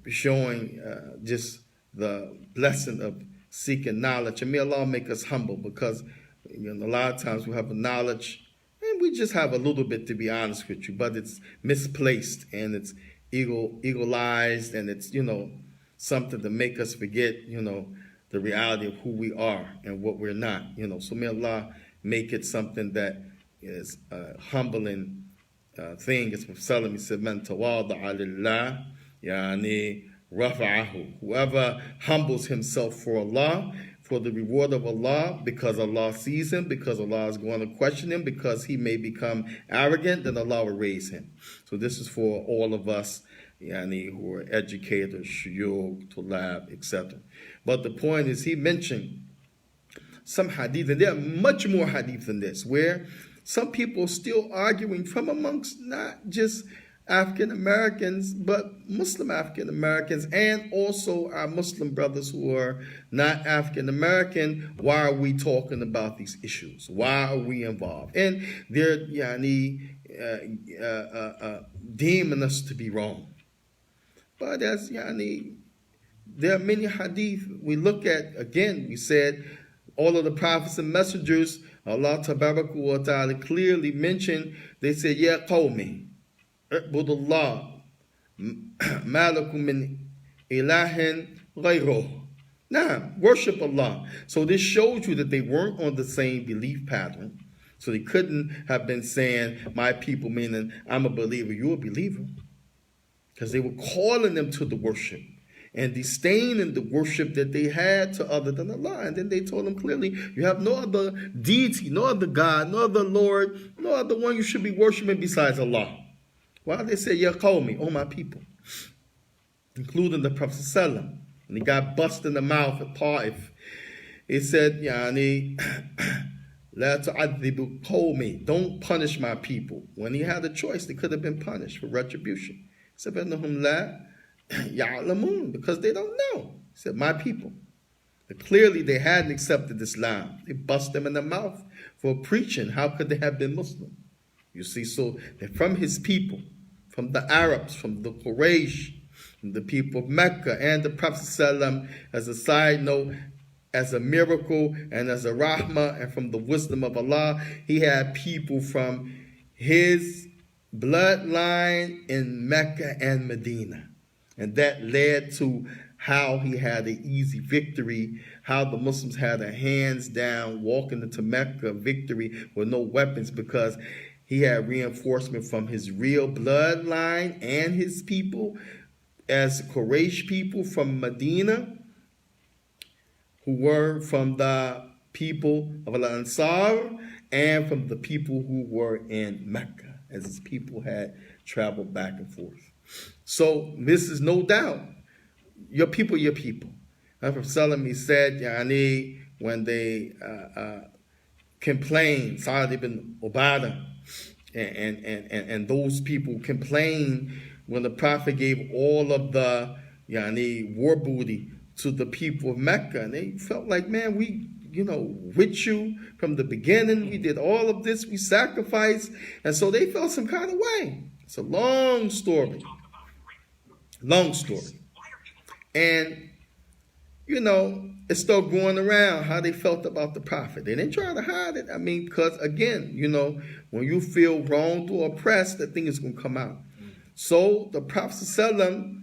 showing just the blessing of seeking knowledge. And may Allah make us humble, because a lot of times we have a knowledge and we just have a little bit, to be honest with you, but it's misplaced and it's eagle-eyed, and it's, something to make us forget, the reality of who we are and what we're not. So may Allah make it something that is a humbling thing. As Prophet he said, "Man tawada'a lillah, rafa'ahu." Whoever humbles himself for Allah, for the reward of Allah, because Allah sees him, because Allah is going to question him, because he may become arrogant, then Allah will raise him. So this is for all of us, who are educators, shuyukh, tulab, etc. But the point is, he mentioned some hadith, and there are much more hadith than this, where some people are still arguing from amongst not just African Americans, but Muslim African Americans, and also our Muslim brothers who are not African American. Why are we talking about these issues? Why are we involved? And they're deeming us to be wrong. But as there are many hadith we look at. Again, we said all of the prophets and messengers, Allah Tabaraka wa Ta'ala clearly mentioned, they said, Ya qawmi, Ibudullah, malakum min ilahin ghayruh. Now, worship Allah. So this shows you that they weren't on the same belief pattern. So they couldn't have been saying, my people, meaning I'm a believer, you're a believer. Because they were calling them to the worship and disdaining the worship that they had to other than Allah. And then they told them clearly, you have no other deity, no other God, no other Lord, no other one you should be worshiping besides Allah. Why they say, Ya qawmi, oh my people, including the Prophet ﷺ, and he got busted in the mouth at Ta'if. He said, La tu'adhibu qawmi, don't punish my people. When he had a choice, they could have been punished for retribution. He said, la ya'lamun, because they don't know. He said, my people. But clearly they hadn't accepted Islam. They bust them in the mouth for preaching. How could they have been Muslim? You see, so they're from his people, from the Arabs, from the Quraysh, from the people of Mecca, and the Prophet ﷺ, as a side note, as a miracle and as a rahmah, and from the wisdom of Allah, he had people from his bloodline in Mecca and Medina. And that led to how he had an easy victory, how the Muslims had a hands down walking into Mecca victory with no weapons, because he had reinforcement from his real bloodline and his people as Quraysh people from Medina, who were from the people of Al-Ansar, and from the people who were in Mecca, as his people had traveled back and forth. So this is no doubt, your people, your people. Prophet Salami said, when they complained, Sa'ad ibn Ubadah, and those people complained when the Prophet gave all of the war booty to the people of Mecca, and they felt like, man, we with you from the beginning, we did all of this, we sacrificed, and so they felt some kind of way. It's a long story. And it's still going around how they felt about the Prophet. They didn't try to hide it. I mean, because again, when you feel wronged or oppressed, that thing is going to come out. So the Prophet ﷺ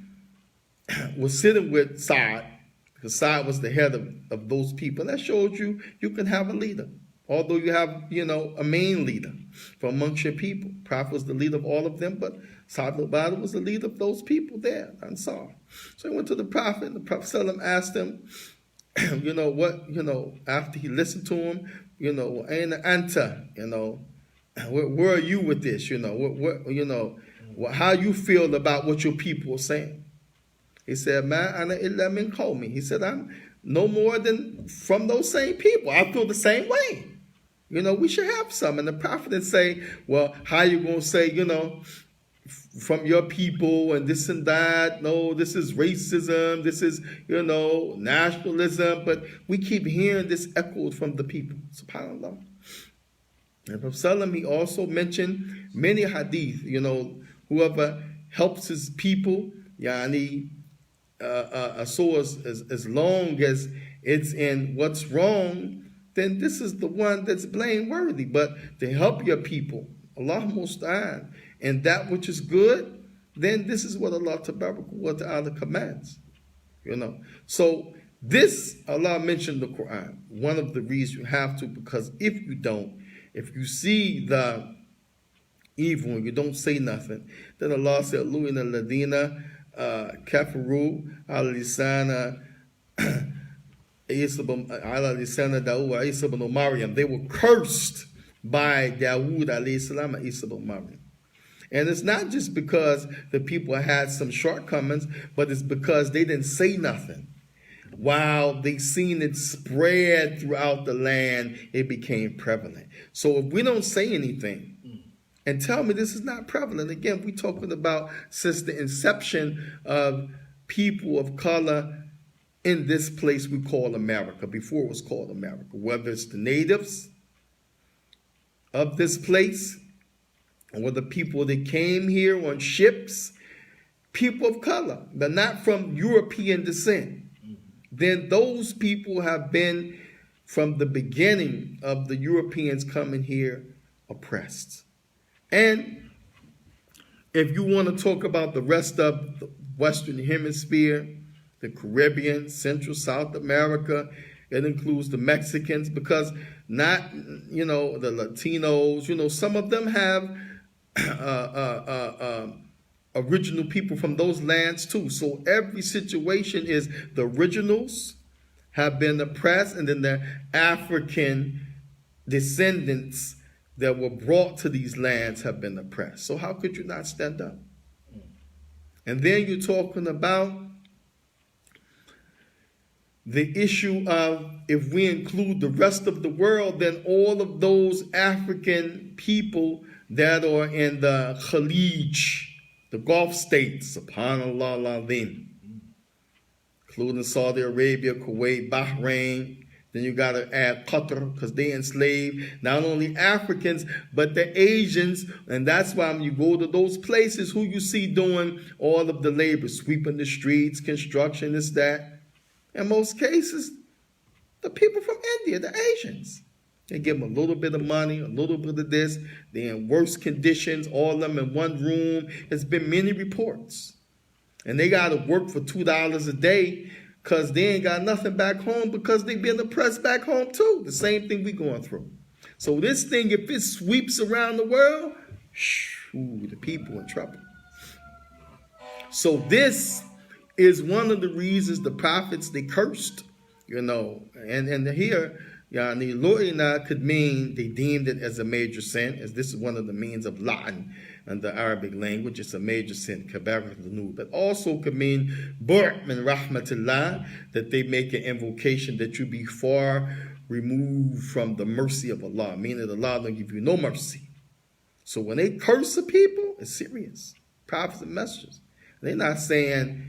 was sitting with Sa'ad, because Sa'ad was the head of those people. And that showed you can have a leader. Although you have, a main leader from amongst your people. Prophet was the leader of all of them, but Sa'ad al-Ubadah was the leader of those people there, Ansar. So he went to the Prophet, and the Prophet ﷺ asked him, after he listened to him, Aina anta, where are you with this? How you feel about what your people are saying? He said, Ma ana illa min qawmi. He said, I'm no more than from those same people. I feel the same way. We should have some. And the Prophet would say, well, how you going to say, from your people and this and that? No, this is racism. This is, nationalism. But we keep hearing this echoed from the people. SubhanAllah. And Prophet ﷺ, he also mentioned many hadith, whoever helps his people, so as long as it's in what's wrong, then this is the one that's blameworthy. But to help your people, Allah musta'an, and that which is good, then this is what Allah Ta'ala commands. So this, Allah mentioned the Quran. One of the reasons you have to, because if you don't, if you see the evil and you don't say nothing, then Allah said, Lu'ina alladhina kafaru ala lisana Dawood wa Isa ibn Maryam. They were cursed by Dawood alayhi salam and Isa ibn Maryam. And it's not just because the people had some shortcomings, but it's because they didn't say nothing. While they seen it spread throughout the land, it became prevalent. So if we don't say anything, and tell me this is not prevalent. Again, we're talking about since the inception of people of color in this place we call America, before it was called America, whether it's the natives of this place or the people that came here on ships, people of color, but not from European descent. Then those people have been, from the beginning of the Europeans coming here, oppressed. And if you want to talk about the rest of the Western Hemisphere, the Caribbean, Central, South America, it includes the Mexicans, because not, the Latinos, some of them have original people from those lands too. So every situation is the originals have been oppressed, and then the African descendants that were brought to these lands have been oppressed. So how could you not stand up? And then you're talking about the issue of, if we include the rest of the world, then all of those African people that are in the Khalij, the Gulf states, subhanallah al-azim, including Saudi Arabia, Kuwait, Bahrain. Then you got to add Qatar, because they enslave not only Africans, but the Asians. And that's why when you go to those places, who you see doing all of the labor, sweeping the streets, construction, this, that. In most cases, the people from India, the Asians. They give them a little bit of money, a little bit of this. They're in worse conditions, all of them in one room. There's been many reports. And they got to work for $2 a day because they ain't got nothing back home, because they've been oppressed back home too. The same thing we going through. So this thing, if it sweeps around the world, the people in trouble. So this is one of the reasons the prophets, they cursed, and here, Yani Lu'ina could mean they deemed it as a major sin, as this is one of the means of Latin in the Arabic language. It's a major sin, kabarat dhunub. But also could mean Bur' min rahmatillah, that they make an invocation that you be far removed from the mercy of Allah, meaning that Allah don't give you no mercy. So when they curse the people, it's serious. Prophets and messengers. They're not saying,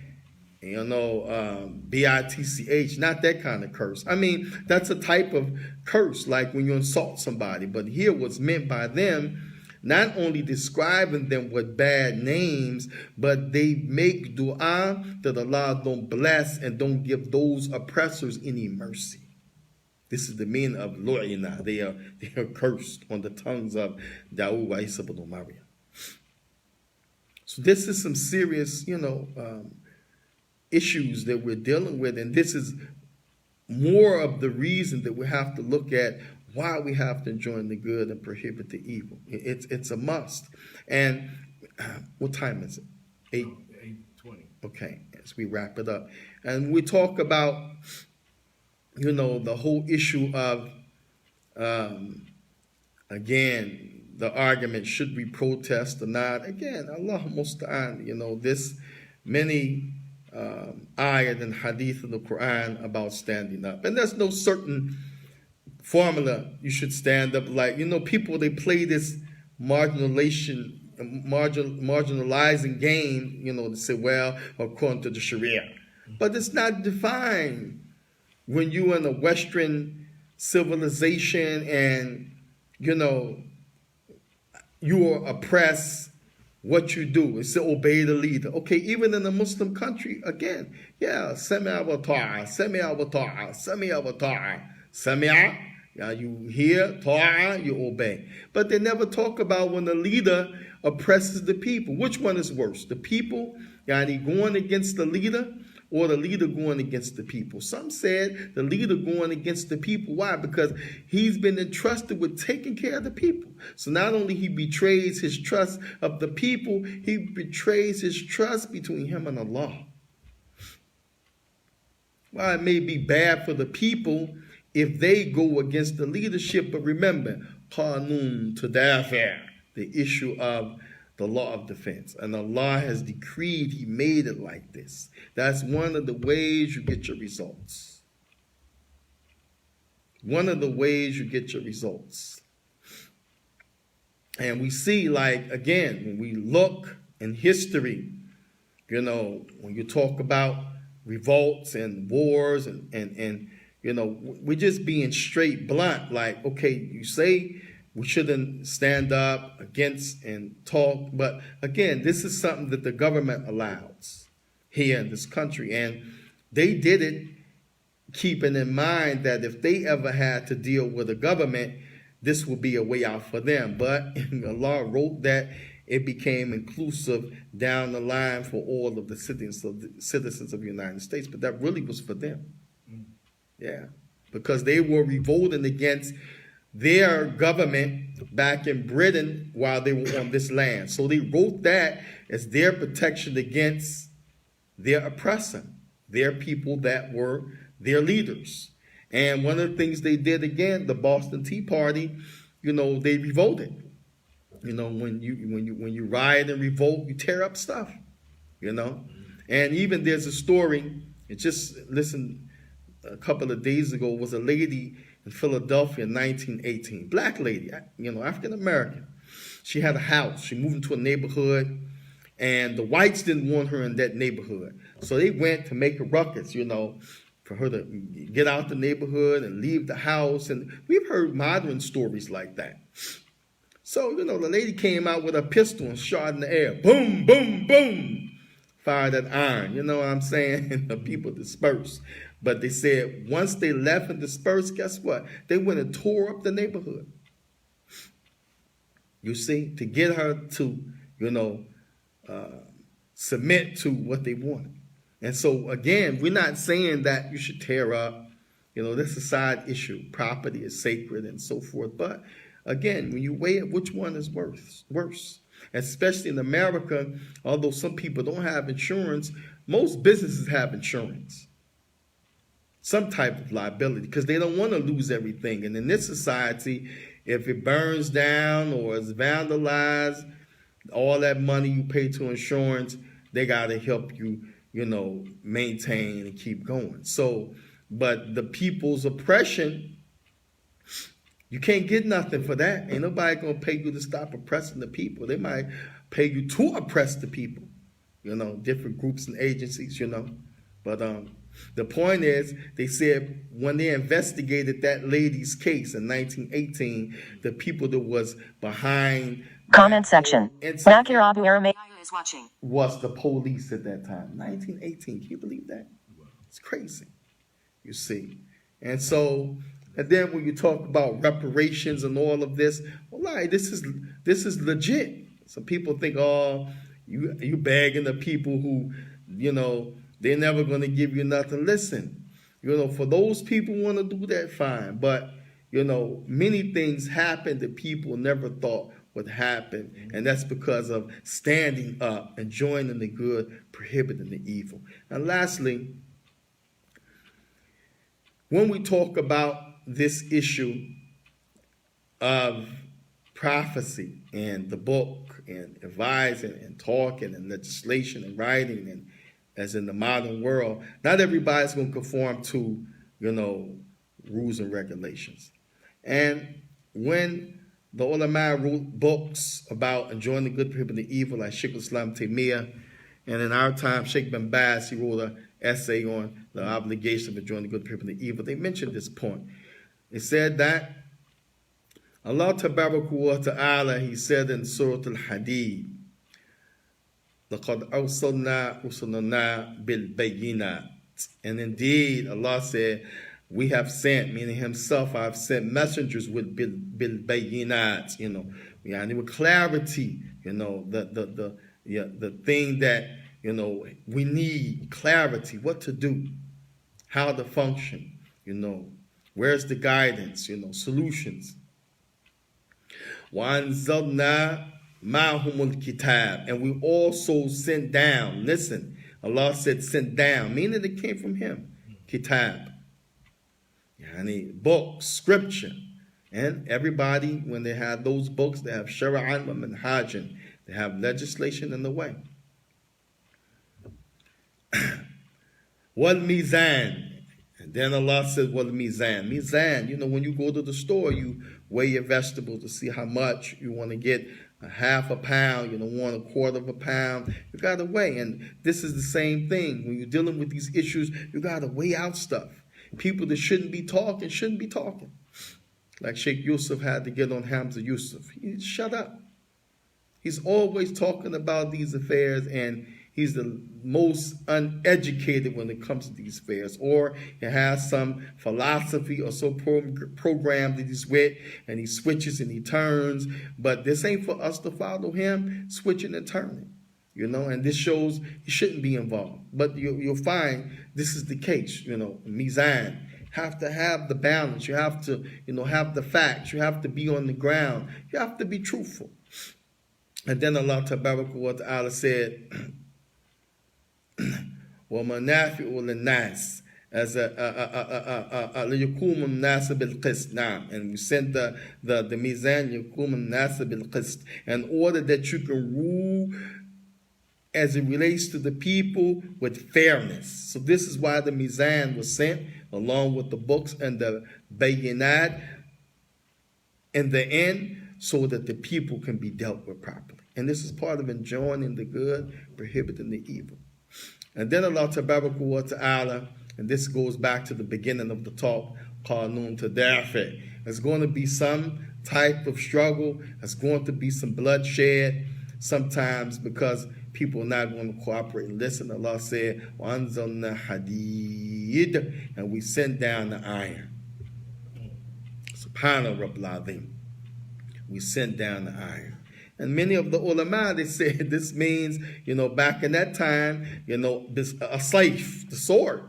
B-I-T-C-H, not that kind of curse. I mean, that's a type of curse, like when you insult somebody. But here what's meant by them, not only describing them with bad names, but they make dua that Allah don't bless and don't give those oppressors any mercy. This is the meaning of lu'ina. They are cursed on the tongues of Dawood wa Isa ibn Maryam. So this is some serious, issues that we're dealing with, and this is more of the reason that we have to look at why we have to join the good and prohibit the evil. It's a must. And what time is it? 8:20. Okay, as we wrap it up, and we talk about the whole issue of again, the argument, should we protest or not? Again, Allah musta'an, this many ayat and hadith in the Quran about standing up. And there's no certain formula you should stand up like. People, they play this marginalizing game, to say, well, according to the Sharia. But it's not defined when you're in a Western civilization and, you are oppressed. What you do is to obey the leader. Okay, even in a Muslim country, again, sami'a wa ta'a, sami'a wa ta'a, sami'a wa ta'a. Sami'a, you hear, ta'a, you obey. But they never talk about when the leader oppresses the people. Which one is worse? The people, going against the leader, or the leader going against the people? Some said the leader going against the people. Why? Because he's been entrusted with taking care of the people. So not only he betrays his trust of the people, he betrays his trust between him and Allah. Well, it may be bad for the people if they go against the leadership, but remember, qanun tadafi', the issue of the law of defense. And Allah has decreed, he made it like this. That's one of the ways you get your results. One of the ways you get your results. And we see, like, again, when we look in history, when you talk about revolts and wars and we're just being straight blunt, like, okay, you say we shouldn't stand up against and talk, but again, this is something that the government allows here in this country, and they did it keeping in mind that if they ever had to deal with the government, this would be a way out for them. But Allah wrote that it became inclusive down the line for all of the citizens of the United States. But that really was for them. Yeah. Because they were revolting against their government back in Britain while they were on this land. So they wrote that as their protection against their oppressor, their people that were their leaders. And one of the things they did, again, the Boston Tea Party, they revolted. When you riot and revolt, you tear up stuff, And even there's a story, listen, a couple of days ago, was a lady in Philadelphia in 1918, black lady, African American. She had a house. She moved into a neighborhood, and the whites didn't want her in that neighborhood. So they went to make a ruckus, for her to get out the neighborhood and leave the house. And we've heard modern stories like that. So, the lady came out with a pistol and shot in the air. Boom, boom, boom. Fired at iron. You know what I'm saying? And the people dispersed. But they said once they left and dispersed, guess what? They went and tore up the neighborhood. You see, to get her to, submit to what they wanted. And so, again, we're not saying that you should tear up. That's a side issue. Property is sacred and so forth. But, again, when you weigh it, which one is worse? Especially in America, although some people don't have insurance, most businesses have insurance. Some type of liability, because they don't want to lose everything. And in this society, if it burns down or is vandalized, all that money you pay to insurance, they got to help you, maintain and keep going. So, but the people's oppression, you can't get nothing for that. Ain't nobody going to pay you to stop oppressing the people. They might pay you to oppress the people, different groups and agencies, But the point is, they said when they investigated that lady's case in 1918, the people that was behind Comment section. Nakir Abu Aramay is watching. Was the police at that time. 1918. Can you believe that? It's crazy. You see. And so, and then when you talk about reparations and all of this, well, this is legit. Some people think, oh, you begging the people who, they're never going to give you nothing. Listen, for those people who want to do that, fine. But, many things happen that people never thought would happen. And that's because of standing up and joining the good, prohibiting the evil. And lastly, when we talk about this issue of prophecy and the book and advising and talking and legislation and writing and as in the modern world, not everybody's going to conform to, rules and regulations. And when the ulama wrote books about enjoying the good, prohibiting the evil, like Shaikh Islam Taymiyyah, and in our time, Sheikh bin Baz, he wrote an essay on the obligation of enjoying the good, prohibiting the evil. They mentioned this point. They said that Allah Tabaraka wa Ta'ala, he said in Surah Al-Hadid, لَقَدْ أَرْسَلْنَا رُسُلَنَا بِالْبَيِّنَاتِ. And indeed, Allah said, we have sent, meaning himself, I've sent messengers with bil-bayinat, with clarity, the thing that, we need clarity, what to do, how to function, where's the guidance, solutions. وَأَنزَلْنَا مَعْهُمُ الْكِتَابِ. And we also sent down, listen, Allah said sent down, meaning it came from him, kitab. Books, scripture. And everybody, when they have those books, they have shara'an wa manhajan. They have legislation in the way. Wal mizan. Then Allah says, well, mizan. Mizan, when you go to the store, you weigh your vegetables to see how much you want to get. A half a pound, you don't want a quarter of a pound. You got to weigh. And this is the same thing. When you're dealing with these issues, you got to weigh out stuff. People that shouldn't be talking. Like Sheikh Yusuf had to get on Hamza Yusuf. He shut up. He's always talking about these affairs, and he's the most uneducated when it comes to these affairs. Or he has some philosophy or so programmed that he's with, and he switches and he turns. But this ain't for us to follow him, switching and turning. And this shows he shouldn't be involved. But you'll find this is the case, Mizan. Have to have the balance. You have to, have the facts. You have to be on the ground. You have to be truthful. And then Allah Tabaraka wa Ta'ala said, وَمَنَافِعُ لِلنَّاسِ as لِيَقُومُ النَّاسَ بِالْقِسْطِ. Now, and we sent the mizan يَقُومُ النَّاسَ بِالْقِسْطِ in order that you can rule as it relates to the people with fairness. So this is why the mizan was sent along with the books and the bayinat in the end, so that the people can be dealt with properly. And this is part of enjoining the good, prohibiting the evil. And then Allah Tabaraka wa Ta'ala, and this goes back to the beginning of the talk, Qanun Tadafi. There's going to be some type of struggle. There's going to be some bloodshed sometimes because people are not going to cooperate and listen. Allah said, وَأَنزَلْنَا حَدِيدًا, and we sent down the iron. Subhana Rabbil Azim. We sent down the iron. And many of the ulama, they said this means, back in that time, a slave, the sword.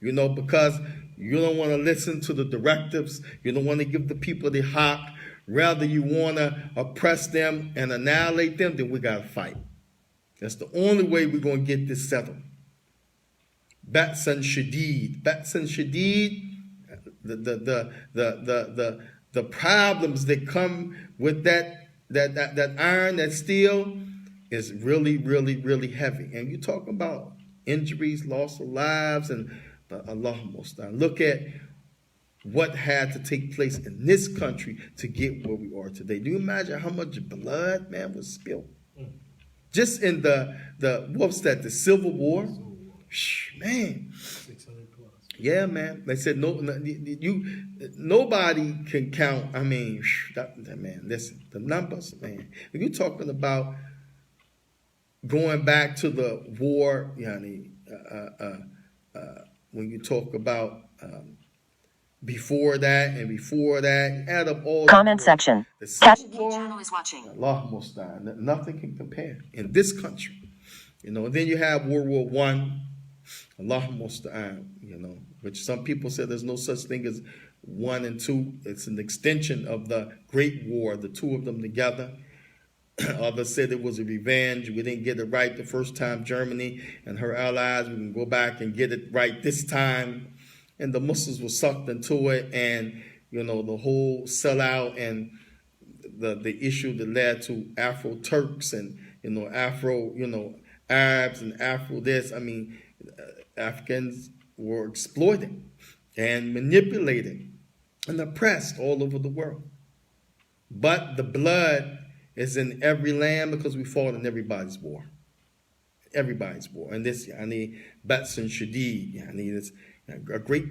Because you don't want to listen to the directives. You don't want to give the people the haq. Rather, you want to oppress them and annihilate them, then we got to fight. That's the only way we're going to get this settled. Batsan Shadid. Batsan Shadid, the problems that come with that iron, that steel, is really, really, really heavy. And you talk about injuries, loss of lives, and Allah Mustaan. Look at what had to take place in this country to get where we are today. Do you imagine how much blood, man, was spilled? Just in the Civil War? Man. 600 plus. Yeah, man. They said nobody can count. I mean, man, listen, the numbers, man. If you're talking about going back to the war, when you talk about before that, add up all Comment section. The Civil War, Channel is watching. Allah Mustaan, nothing can compare in this country. And then you have World War I. Allah Musta'an, which some people say there's no such thing as 1 and 2. It's an extension of the Great War, the two of them together. Others said it was a revenge. We didn't get it right the first time, Germany and her allies. We can go back and get it right this time. And the Muslims were sucked into it, and, the whole sellout and the issue that led to Afro-Turks and, Afro, Arabs and Afro this. I mean, Africans were exploited and manipulated and oppressed all over the world. But the blood is in every land because we fought in everybody's war. Everybody's war. And this, Batsan Shadid, it's a great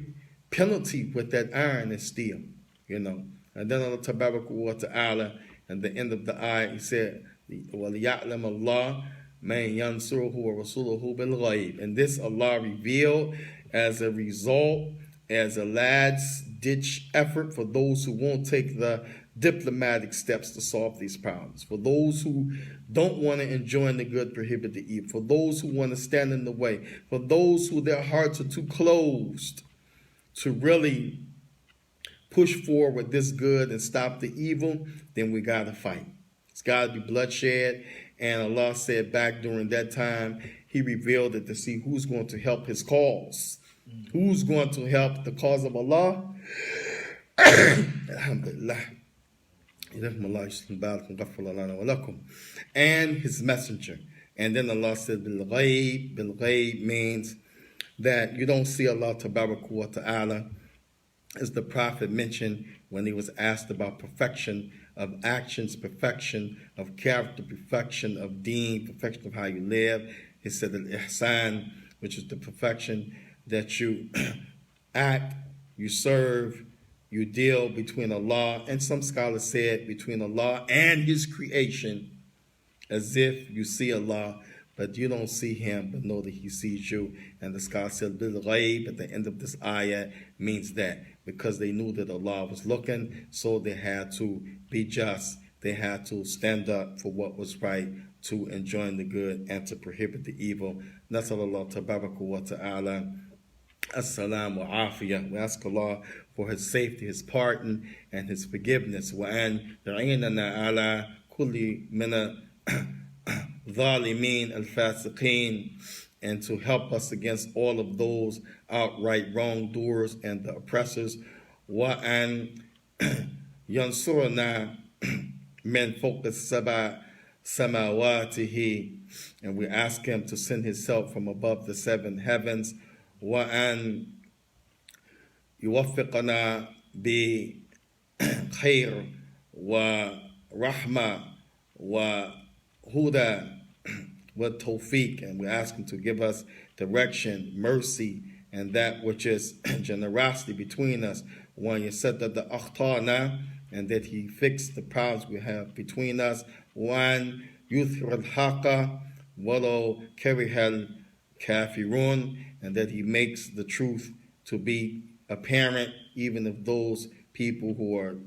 penalty with that iron and steel, And then Allah Tabaraka wa Ta'ala, at the end of the ayah, he said, وَلِيَعْلَمَ اللَّهُ مَنْ يَنْصُرُهُ وَرَسُولُهُ بِالْغَيْبِ. And this Allah revealed as a result, as a last-ditch effort for those who won't take the diplomatic steps to solve these problems, for those who don't want to enjoin the good, prohibit the evil, for those who want to stand in the way, for those who their hearts are too closed to really push forward this good and stop the evil, then we got to fight. It's got to be bloodshed. And Allah said back during that time, He revealed it to see who's going to help His cause. Who's going to help the cause of Allah? Alhamdulillah. And His messenger. And then Allah said, Bil-Ghaib. Bil-Ghaib means that you don't see Allah Tabaraka wa Ta'ala, as the Prophet mentioned when he was asked about perfection of actions, perfection of character, perfection of deen, perfection of how you live. He said al-ihsan, which is the perfection that you act, you serve, you deal between Allah, and some scholars said between Allah and His creation, as if you see Allah, but you don't see Him, but know that He sees you. And the scholar said, bil ghaib, at the end of this ayah, means that because they knew that Allah was looking, so they had to be just. They had to stand up for what was right, to enjoin the good and to prohibit the evil. Nasallallahu tabaraka wa ta'ala. As-salam wa afiyah. We ask Allah for His safety, His pardon, and His forgiveness. Wa an yu'inana ala kulli mina Zalimeen al-fasiqeen, and to help us against all of those outright wrongdoers and the oppressors. Wa an yansurna min fawqa sab'a samawatihi, and we ask Him to send His help from above the 7 heavens. Wa an yuwaffiqana bi khair wa rahma wa huda wa tawfiq, and we ask Him to give us direction, mercy, and that which is generosity between us. When you said that the akhtana, and that He fixed the problems we have between us. One yuthir al-haqa walau karihal kafirun, and that He makes the truth to be apparent, even if those people who are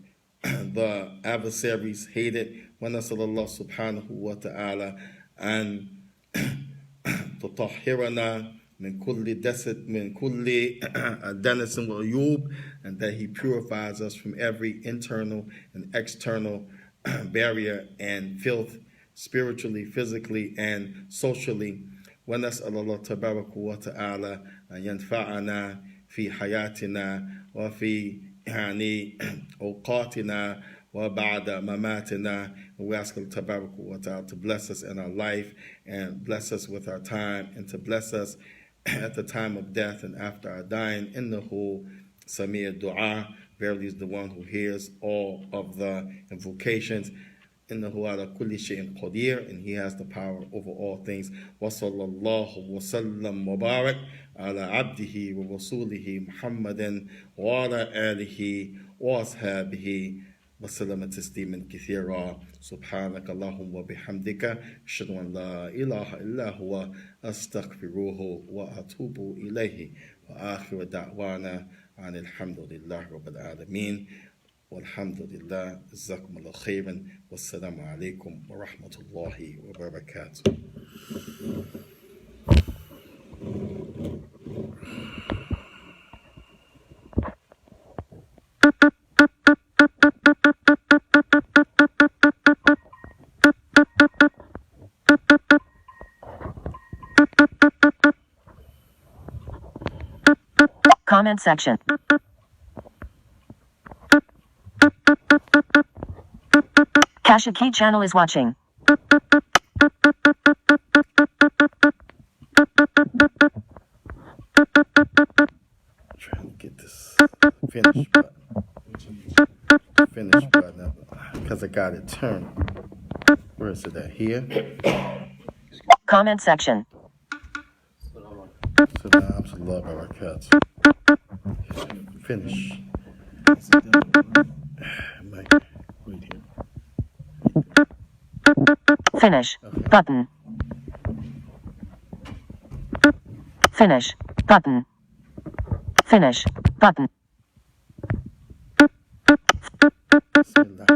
the adversaries hate it. ونسأل الله سبحانه وتعالى أن تطهرنا من كل دنس وعيوب, and that He purifies us from every internal and external barrier and filth, spiritually, physically, and socially. ونسأل الله تبارك وتعالى أن ينفعنا في حياتنا وفي أوقاتنا وبعد مماتنا. We ask Allah Tabaraka wa Ta'ala to bless us in our life and bless us with our time, and to bless us at the time of death and after our dying. Innahu Samir Dua, verily is the one who hears all of the invocations. Innahu ala kulli shay'in qadir, and He has the power over all things. Wa sallallahu wa sallam wa barak ala abdihi wa rasulihi Muhammadin wa ala alihi wa ashabihi وسلم تسليما كثيرا. سبحانك اللهم وبحمدك أشهد أن لا إله إلا هو أستغفره وأتوب إليه. وآخر دعوانا عن الحمد لله رب العالمين والحمد لله. جزاكم الله خيرا والسلام عليكم ورحمة الله وبركاته. Comment section. Shaikh channel is watching. Trying to get this finish button because I got it turned. Where is it at? Here. Comment section. Finish. Finish. Okay. Button. Finish. Button. Finish. Button. Bismillah.